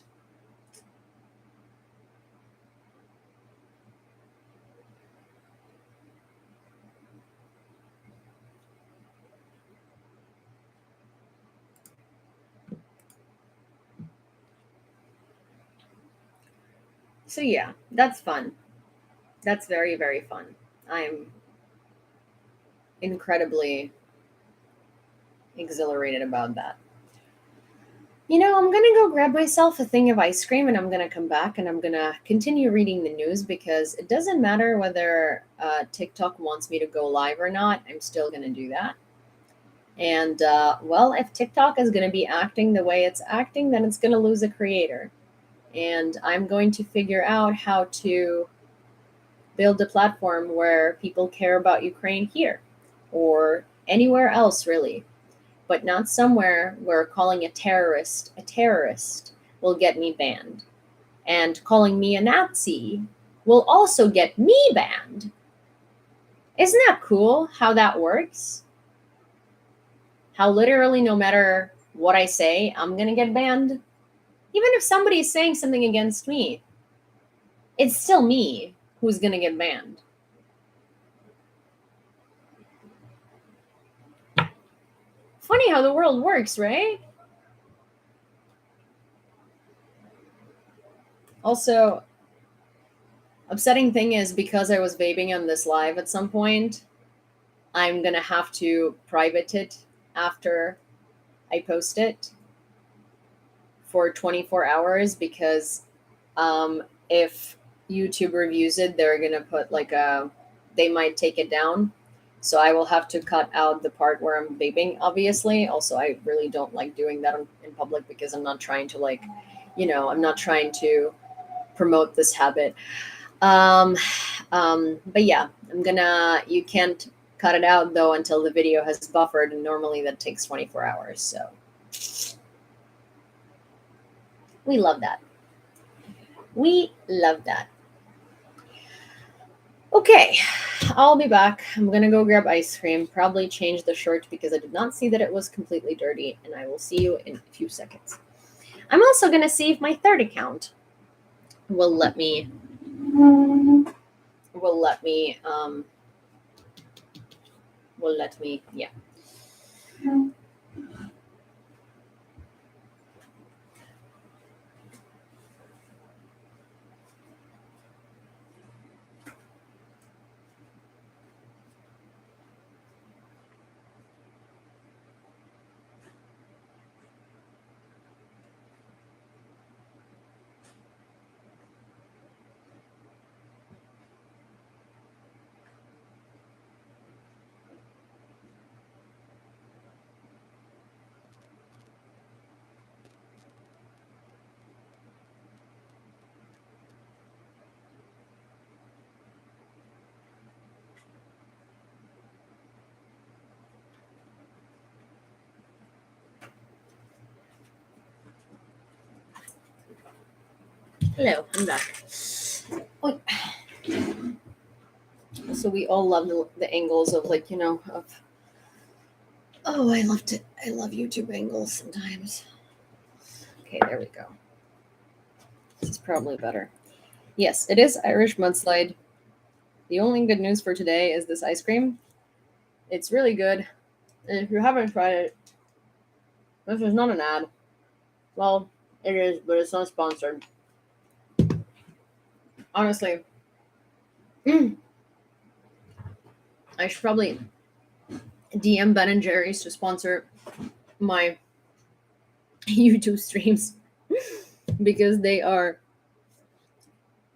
So yeah, that's fun. That's very, very fun. I'm incredibly exhilarated about that. I'm going to go grab myself a thing of ice cream and I'm going to come back and I'm going to continue reading the news because it doesn't matter whether TikTok wants me to go live or not. I'm still going to do that. And, well, if TikTok is going to be acting the way it's acting, then it's going to lose a creator. And I'm going to figure out how to build a platform where people care about Ukraine here or anywhere else, really, but not somewhere where calling a terrorist will get me banned. And calling me a Nazi will also get me banned. Isn't that cool how that works? How literally no matter what I say, I'm going to get banned? Even if somebody is saying something against me, it's still me who's going to get banned. Funny how the world works, right? Also, upsetting thing is because I was vaping on this live at some point, I'm going to have to private it after I post it for 24 hours because if YouTube reviews it, they're going to put they might take it down So I will have to cut out the part where I'm vaping, obviously. Also, I really don't like doing that in public because I'm not trying to, like, I'm not trying to promote this habit. Um, but yeah, you can't cut it out though until the video has buffered, and normally that takes 24 hours. So we love that. We love that. Okay, I'll be back. I'm gonna go grab ice cream, probably change the shirt because I did not see that it was completely dirty, and I will see you in a few seconds. I'm also gonna see if my third account will let me will let me yeah. Hello, I'm back. Oh, so we all love the angles of, like, of, oh, I love YouTube angles sometimes. Okay, there we go. This is probably better. Yes, it is Irish mudslide. The only good news for today is this ice cream. It's really good. And if you haven't tried it, this is not an ad. Well, it is, but it's not sponsored. Honestly, I should probably DM Ben and Jerry's to sponsor my YouTube streams because they are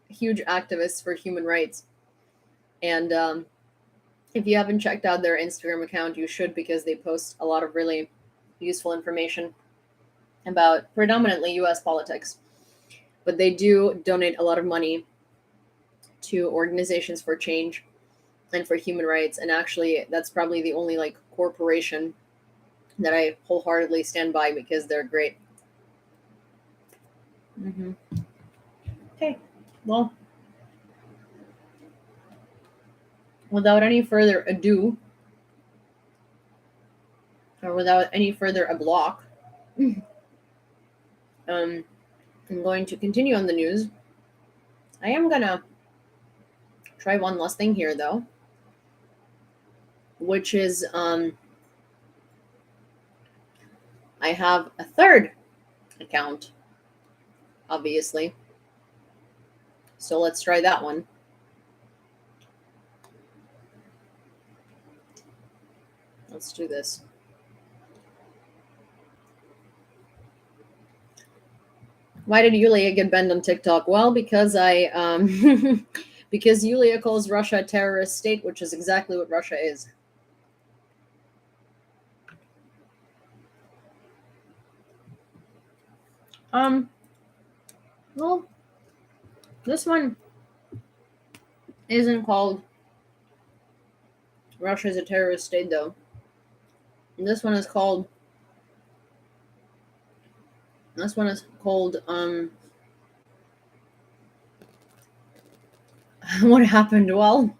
huge activists for human rights. And if you haven't checked out their Instagram account, you should, because they post a lot of really useful information about predominantly US politics. But they do donate a lot of money to organizations for change and for human rights. And actually, that's probably the only, like, corporation that I wholeheartedly stand by because they're great. Mm-hmm. Okay, well, without any further ado, or without any further a block, I'm going to continue on the news. I am gonna try one last thing here, though, which is I have a third account, obviously. So let's try that one. Let's do this. Why did Yulia get banned on TikTok? Well, because I because Yulia calls Russia a terrorist state, which is exactly what Russia is. Well, this one isn't called Russia is a terrorist state, though. And this one is called what happened? Well,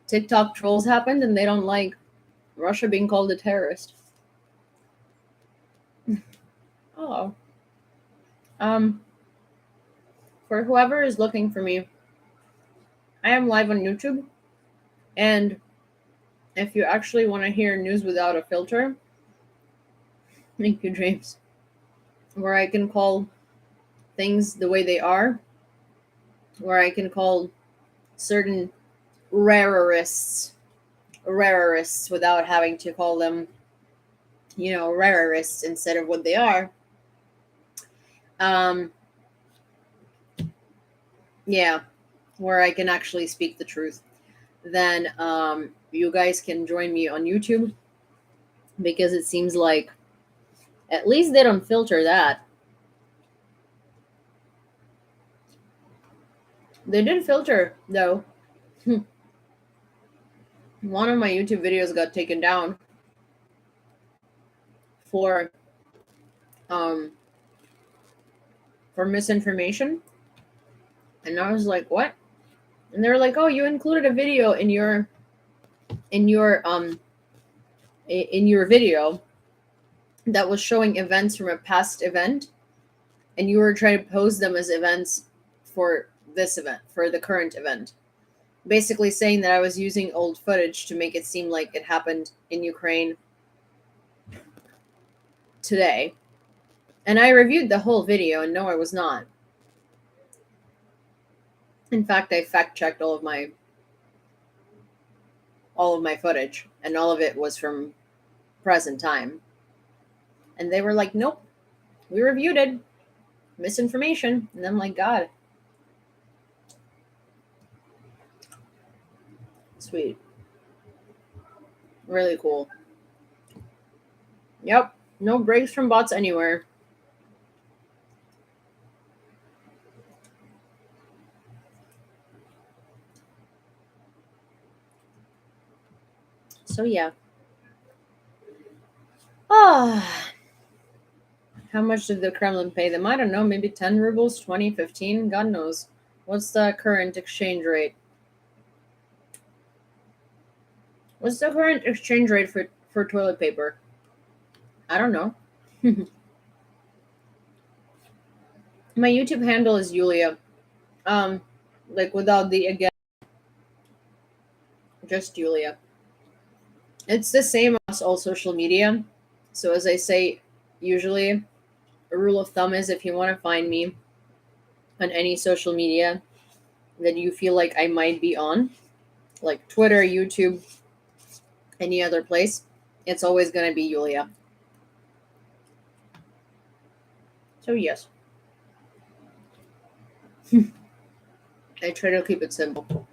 TikTok trolls happened, and they don't like Russia being called a terrorist. Oh. For whoever is looking for me, I am live on YouTube, and if you actually want to hear news without a filter, thank you, James, where I can call things the way they are, where I can call certain rarerists without having to call them, rarerists instead of what they are. Yeah, where I can actually speak the truth, then you guys can join me on YouTube, because it seems like at least they don't filter that. They did filter, though. One of my YouTube videos got taken down for misinformation. And I was like, what? And they were like, oh, you included a video in your video that was showing events from a past event, and you were trying to pose them as events for this event, for the current event. Basically saying that I was using old footage to make it seem like it happened in Ukraine today. And I reviewed the whole video, and no, I was not. In fact, I fact-checked all of my footage, and all of it was from present time. And they were like, nope, we reviewed it. Misinformation. And I'm like, God. Sweet. Really cool. Yep. No breaks from bots anywhere. So yeah. How much did the Kremlin pay them? I don't know, maybe 10 rubles, 20, 15, God knows. What's the current exchange rate? What's the current exchange rate for toilet paper? I don't know. My YouTube handle is Yulia. Like without the again. Just Yulia. It's the same as all social media. So as I say, usually a rule of thumb is if you want to find me on any social media that you feel like I might be on, like Twitter, YouTube, any other place, it's always going to be Yulia. So yes. I try to keep it simple.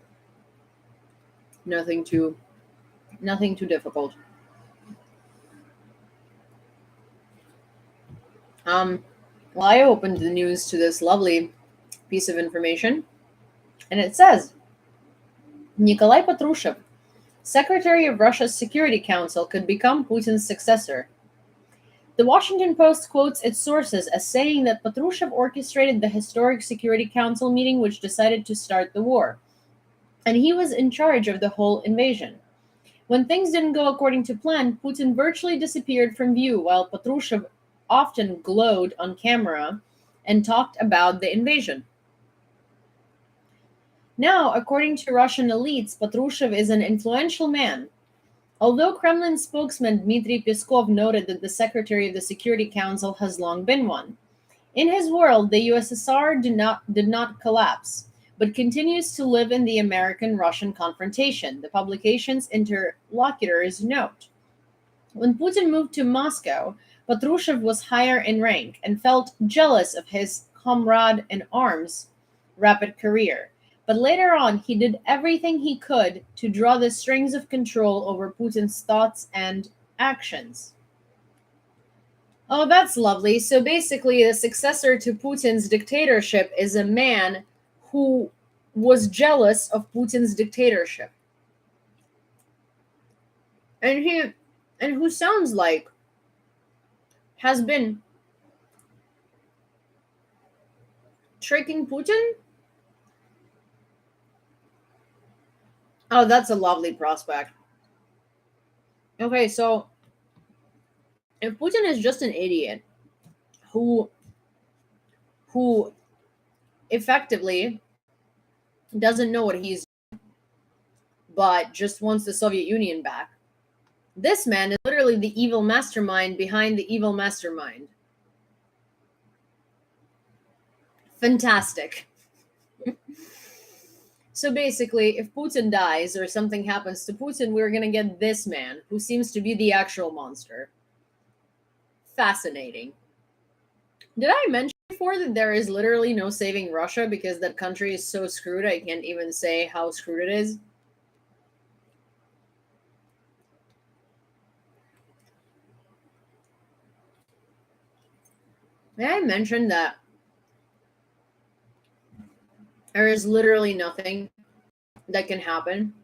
Nothing too difficult. Well, I opened the news to this lovely piece of information, and it says, Nikolai Patrushev, Secretary of Russia's Security Council, could become Putin's successor. The Washington Post quotes its sources as saying that Patrushev orchestrated the historic Security Council meeting which decided to start the war, and he was in charge of the whole invasion. When things didn't go according to plan, Putin virtually disappeared from view, while Patrushev often glowed on camera and talked about the invasion. Now, according to Russian elites, Patrushev is an influential man. Although Kremlin spokesman Dmitry Peskov noted that the Secretary of the Security Council has long been one. In his world, the USSR did not collapse, but continues to live in the American-Russian confrontation, the publication's interlocutors note. When Putin moved to Moscow, Patrushev was higher in rank and felt jealous of his comrade in arms' rapid career. But later on, he did everything he could to draw the strings of control over Putin's thoughts and actions. Oh, that's lovely. So basically, the successor to Putin's dictatorship is a man who was jealous of Putin's dictatorship. And who sounds like has been tricking Putin? Oh, that's a lovely prospect. Okay, so if Putin is just an idiot who effectively doesn't know what he's doing, but just wants the Soviet Union back, this man is literally the evil mastermind behind the evil mastermind. Fantastic. So basically, if Putin dies or something happens to Putin, we're going to get this man who seems to be the actual monster. Fascinating. Did I mention before that there is literally no saving Russia because that country is so screwed I can't even say how screwed it is? May I mention that there is literally nothing that can happen?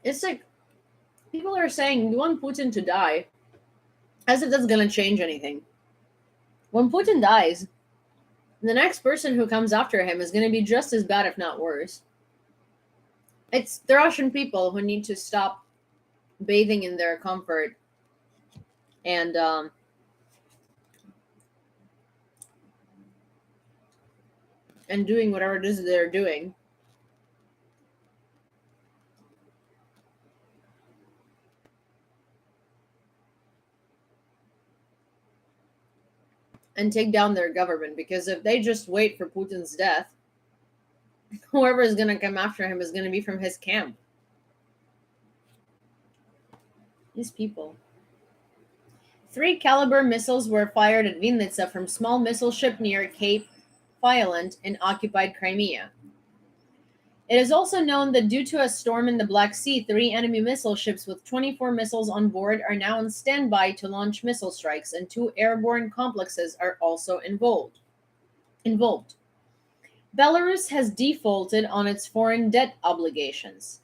It's like people are saying you want Putin to die, as if that's gonna change anything. When Putin dies, the next person who comes after him is gonna be just as bad, if not worse. It's the Russian people who need to stop bathing in their comfort and and doing whatever it is they're doing. And take down their government, because if they just wait for Putin's death, whoever is going to come after him is going to be from his camp. These people. 3 caliber missiles were fired at Vinnytsya from small missile ship near Cape Violent in occupied Crimea. It is also known that due to a storm in the Black Sea, 3 enemy missile ships with 24 missiles on board are now on standby to launch missile strikes, and 2 airborne complexes are also involved. Belarus has defaulted on its foreign debt obligations,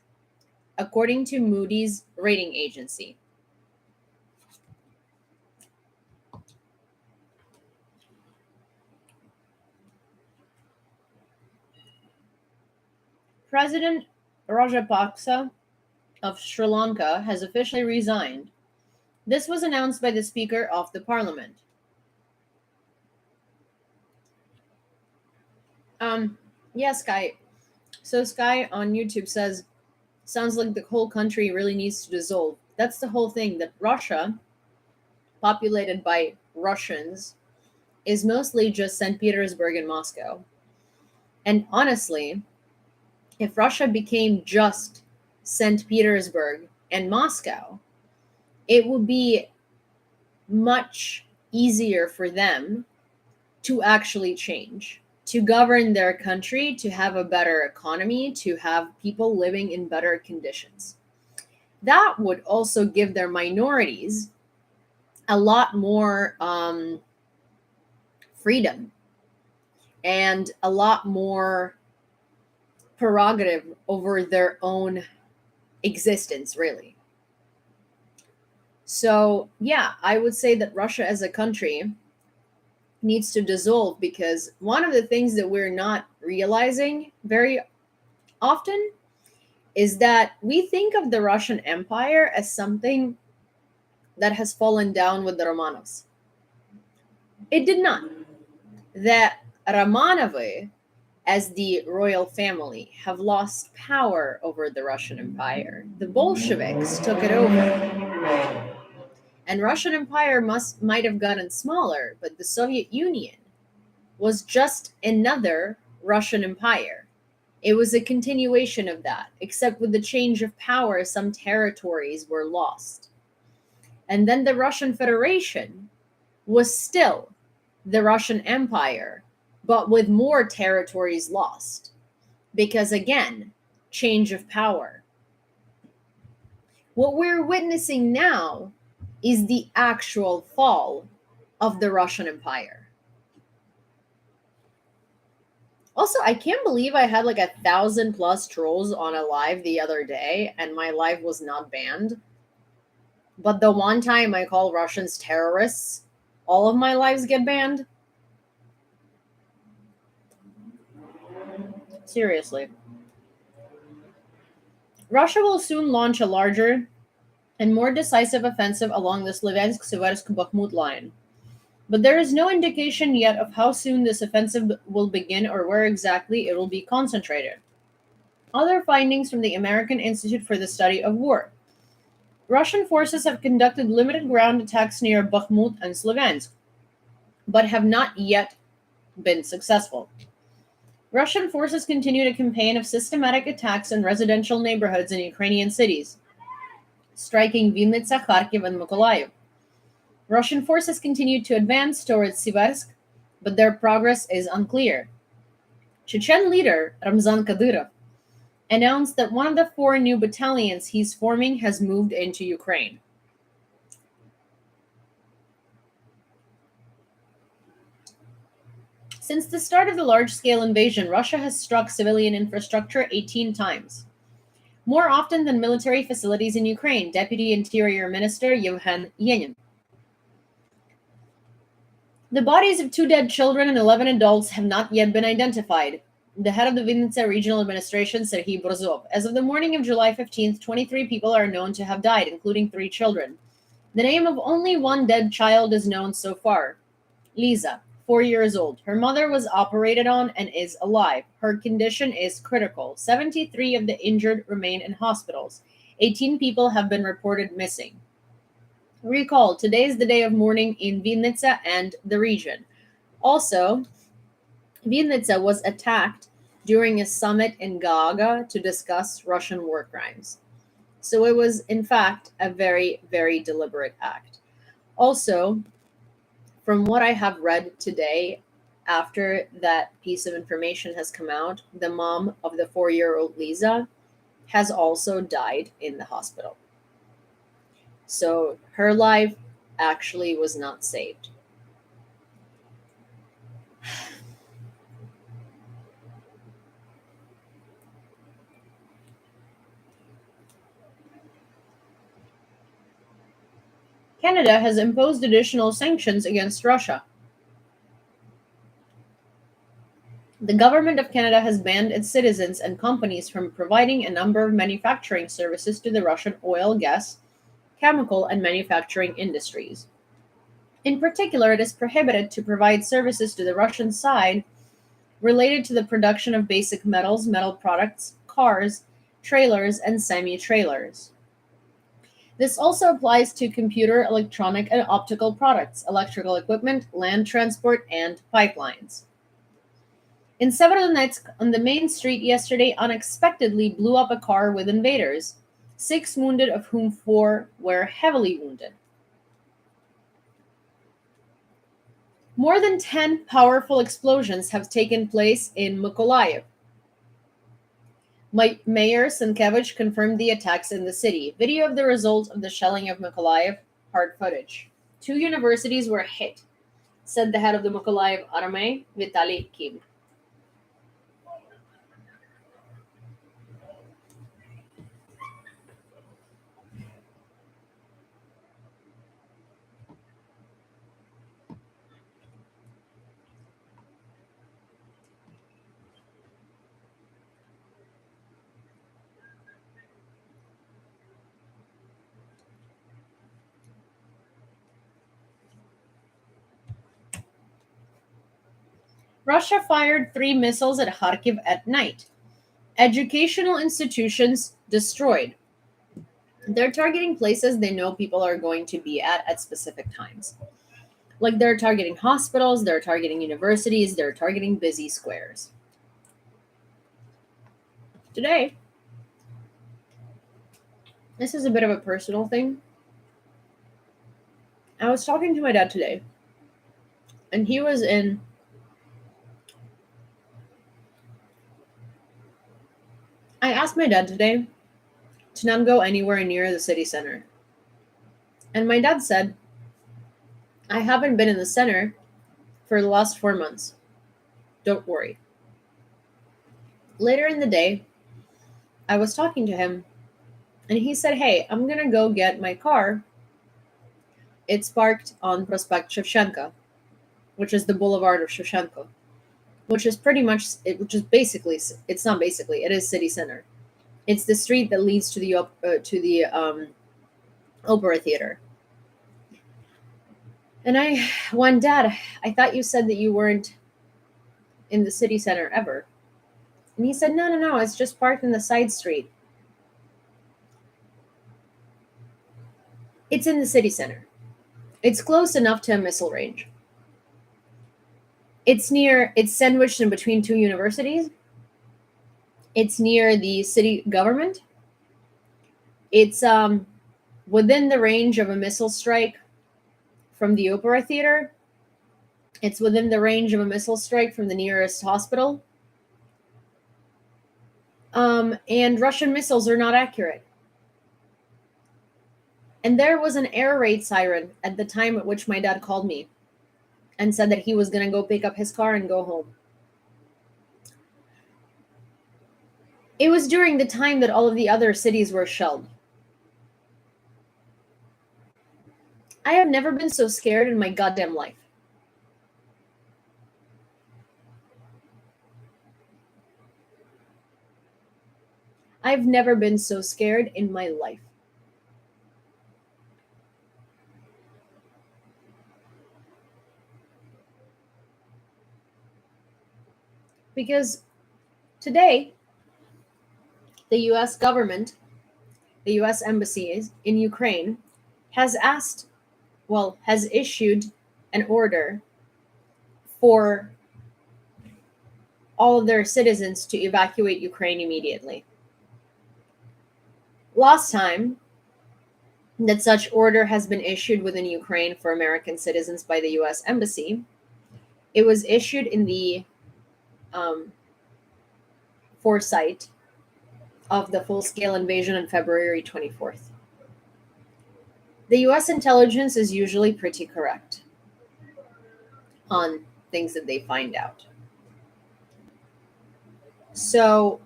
according to Moody's rating agency. President Rajapaksa of Sri Lanka has officially resigned. This was announced by the Speaker of the Parliament. Yeah, Sky. So Sky on YouTube says, sounds like the whole country really needs to dissolve. That's the whole thing, that Russia, populated by Russians, is mostly just St. Petersburg and Moscow. And honestly, if Russia became just St. Petersburg and Moscow, it would be much easier for them to actually change, to govern their country, to have a better economy, to have people living in better conditions. That would also give their minorities a lot more freedom and a lot more prerogative over their own existence, really. So, yeah, I would say that Russia as a country needs to dissolve, because one of the things that we're not realizing very often is that we think of the Russian Empire as something that has fallen down with the Romanovs. It did not. The Romanovы, as the royal family, have lost power over the Russian Empire. The Bolsheviks took it over. And Russian Empire might have gotten smaller, but the Soviet Union was just another Russian Empire. It was a continuation of that, except with the change of power, some territories were lost. And then the Russian Federation was still the Russian Empire, but with more territories lost. Because again, change of power. What we're witnessing now is the actual fall of the Russian Empire. Also, I can't believe I had like 1,000+ trolls on a live the other day and my live was not banned. But the one time I call Russians terrorists, all of my lives get banned. Seriously. Russia will soon launch a larger and more decisive offensive along the Sloviansk-Seversk-Bakhmut line. But there is no indication yet of how soon this offensive will begin or where exactly it will be concentrated. Other findings from the American Institute for the Study of War. Russian forces have conducted limited ground attacks near Bakhmut and Sloviansk, but have not yet been successful. Russian forces continued a campaign of systematic attacks in residential neighborhoods in Ukrainian cities, striking Vinnytsya, Kharkiv, and Mykolayiv. Russian forces continued to advance towards Siversk, but their progress is unclear. Chechen leader Ramzan Kadyrov announced that one of the 4 new battalions he's forming has moved into Ukraine. Since the start of the large-scale invasion, Russia has struck civilian infrastructure 18 times, more often than military facilities in Ukraine, Deputy Interior Minister Yevhen Yenin. The bodies of 2 dead children and 11 adults have not yet been identified. The head of the Vinnytsya regional administration, Serhiy Borzov. As of the morning of July 15th, 23 people are known to have died, including 3 children. The name of only one dead child is known so far. Lisa, 4 years old. Her mother was operated on and is alive. Her condition is critical. 73 of the injured remain in hospitals. 18 people have been reported missing. Recall, today is the day of mourning in Vinnytsya and the region. Also, Vinnytsya was attacked during a summit in Gaaga to discuss Russian war crimes. So it was, in fact, a very, very deliberate act. Also, from what I have read today, after that piece of information has come out, the mom of the 4-year-old Lisa has also died in the hospital. So her life actually was not saved. Canada has imposed additional sanctions against Russia. The government of Canada has banned its citizens and companies from providing a number of manufacturing services to the Russian oil, gas, chemical, and manufacturing industries. In particular, it is prohibited to provide services to the Russian side related to the production of basic metals, metal products, cars, trailers, and semi-trailers. This also applies to computer, electronic, and optical products, electrical equipment, land transport, and pipelines. In Severodonetsk, on the main street yesterday, unexpectedly blew up a car with invaders, 6 wounded, of whom 4 were heavily wounded. More than 10 powerful explosions have taken place in Mykolayiv. Mayor Sienkiewicz confirmed the attacks in the city. Video of the result of the shelling of Mykolayiv, hard footage. 2 universities were hit, said the head of the Mykolayiv Army, Vitaly Kim. Russia fired 3 missiles at Kharkiv at night. Educational institutions destroyed. They're targeting places they know people are going to be at specific times. Like they're targeting hospitals, they're targeting universities, they're targeting busy squares. Today, this is a bit of a personal thing. I was talking to my dad today, and he was in I asked my dad today to not go anywhere near the city center. And my dad said, I haven't been in the center for the last 4 months. Don't worry. Later in the day, I was talking to him, and he said, hey, I'm going to go get my car. It's parked on Prospect Shevchenko, which is the boulevard of Shevchenko, which is basically, it's not basically, it is city center. It's the street that leads to the opera theater. And I went, Dad, I thought you said that you weren't in the city center ever. And he said, no, it's just parked in the side street. It's in the city center. It's close enough to a missile range. It's sandwiched in between 2 universities. It's near the city government. It's within the range of a missile strike from the opera theater. It's within the range of a missile strike from the nearest hospital. And Russian missiles are not accurate. And there was an air raid siren at the time at which my dad called me. and said that he was going to go pick up his car and go home. It was during the time that all of the other cities were shelled. I have never been so scared in my goddamn life. I've never been so scared in my life. Because today, the US government, the US embassies in Ukraine, has issued an order for all of their citizens to evacuate Ukraine immediately. Last time that such order has been issued within Ukraine for American citizens by the US embassy, it was issued in the foresight of the full-scale invasion on February 24th. The US intelligence is usually pretty correct on things that they find out. So,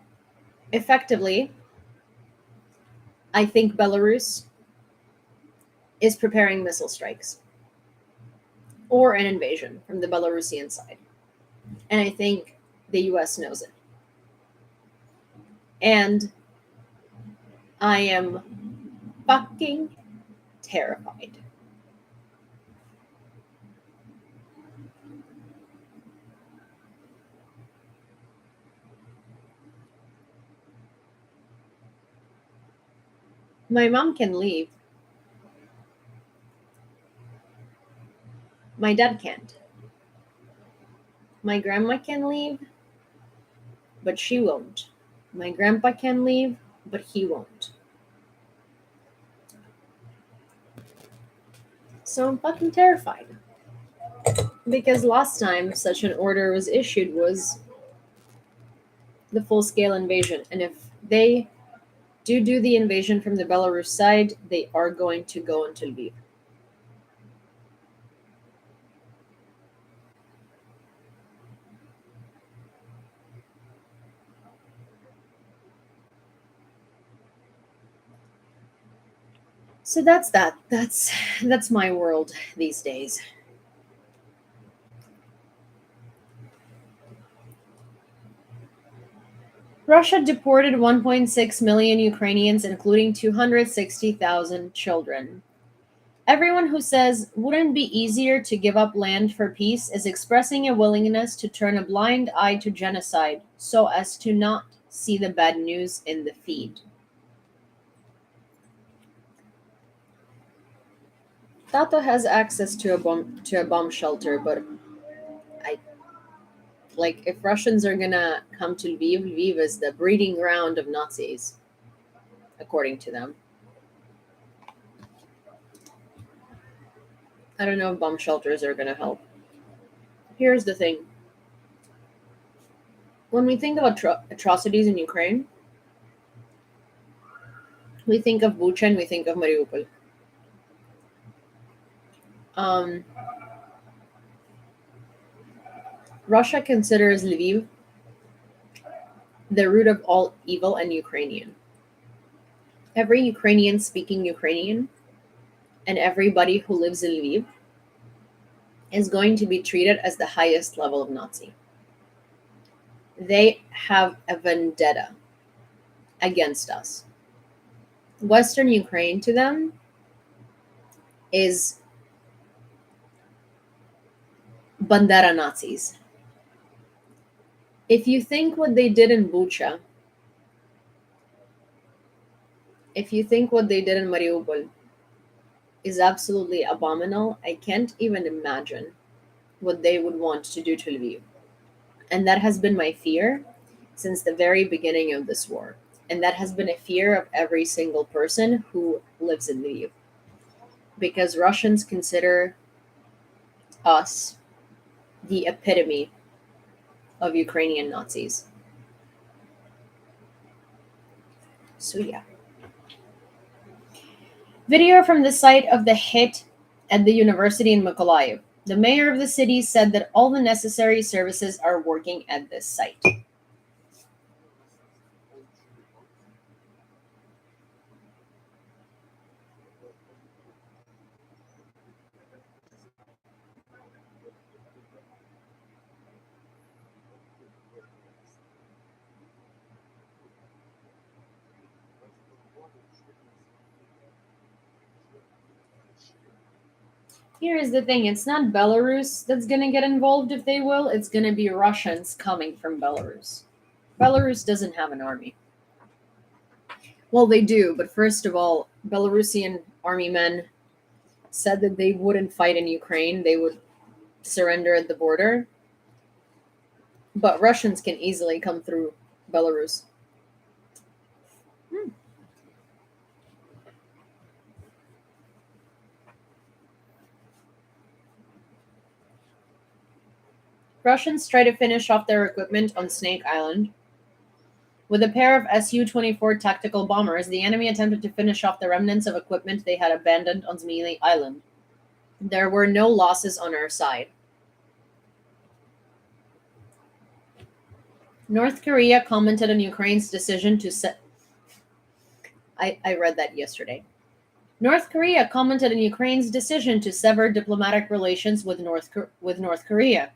effectively, I think Belarus is preparing missile strikes or an invasion from the Belarusian side. And I think the US knows it. And I am fucking terrified. My mom can leave. My dad can't. My grandma can leave, but she won't. My grandpa can leave, but he won't. So I'm fucking terrified. Because last time such an order was issued was the full-scale invasion. And if they do the invasion from the Belarus side, they are going to go into Lviv. So that's that. That's my world these days. Russia deported 1.6 million Ukrainians, including 260,000 children. Everyone who says, wouldn't it be easier to give up land for peace, is expressing a willingness to turn a blind eye to genocide so as to not see the bad news in the feed. Tato has access to a bomb shelter, but if Russians are gonna come to Lviv, Lviv is the breeding ground of Nazis, according to them. I don't know if bomb shelters are gonna help. Here's the thing. When we think of atrocities in Ukraine, we think of Bucha and we think of Mariupol. Russia considers Lviv the root of all evil and Ukrainian. Every Ukrainian speaking Ukrainian and everybody who lives in Lviv is going to be treated as the highest level of Nazi. They have a vendetta against us. Western Ukraine to them is Bandera Nazis. If you think what they did in Bucha, if you think what they did in Mariupol is absolutely abominable, I can't even imagine what they would want to do to Lviv. And that has been my fear since the very beginning of this war. And that has been a fear of every single person who lives in Lviv. Because Russians consider us the epitome of Ukrainian Nazis. So yeah. Video from the site of the hit at the university in Mykolayiv. The mayor of the city said that all the necessary services are working at this site. Here is the thing, it's not Belarus that's going to get involved if they will, it's going to be Russians coming from Belarus. Belarus doesn't have an army. Well, they do, but first of all, Belarusian army men said that they wouldn't fight in Ukraine, they would surrender at the border. But Russians can easily come through Belarus. Russians try to finish off their equipment on Snake Island. With a pair of Su-24 tactical bombers, the enemy attempted to finish off the remnants of equipment they had abandoned on Zmyny Island. There were no losses on our side. North Korea commented on Ukraine's decision to set. I read that yesterday. North Korea commented on Ukraine's decision to sever diplomatic relations with North Korea.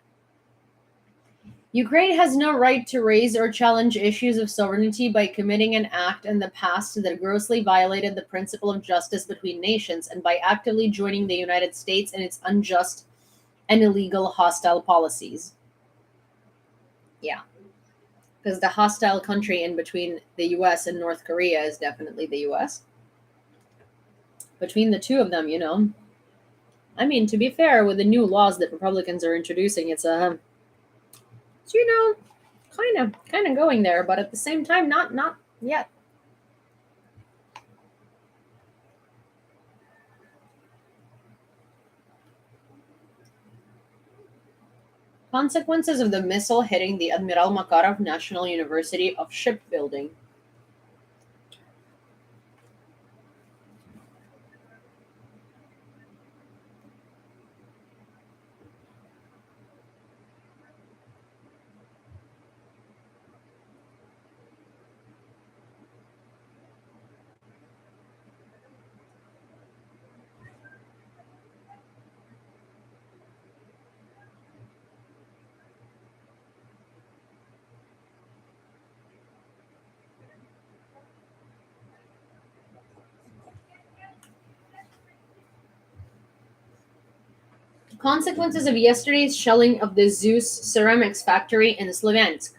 Ukraine has no right to raise or challenge issues of sovereignty by committing an act in the past that grossly violated the principle of justice between nations and by actively joining the United States in its unjust and illegal hostile policies. Yeah. Because the hostile country in between the US and North Korea is definitely the US. Between the two of them, I mean, to be fair, with the new laws that Republicans are introducing, it's kind of going there, but at the same time, not yet. Consequences of the missile hitting the Admiral Makarov National University of Shipbuilding. Consequences of yesterday's shelling of the Zeus ceramics factory in Sloviansk.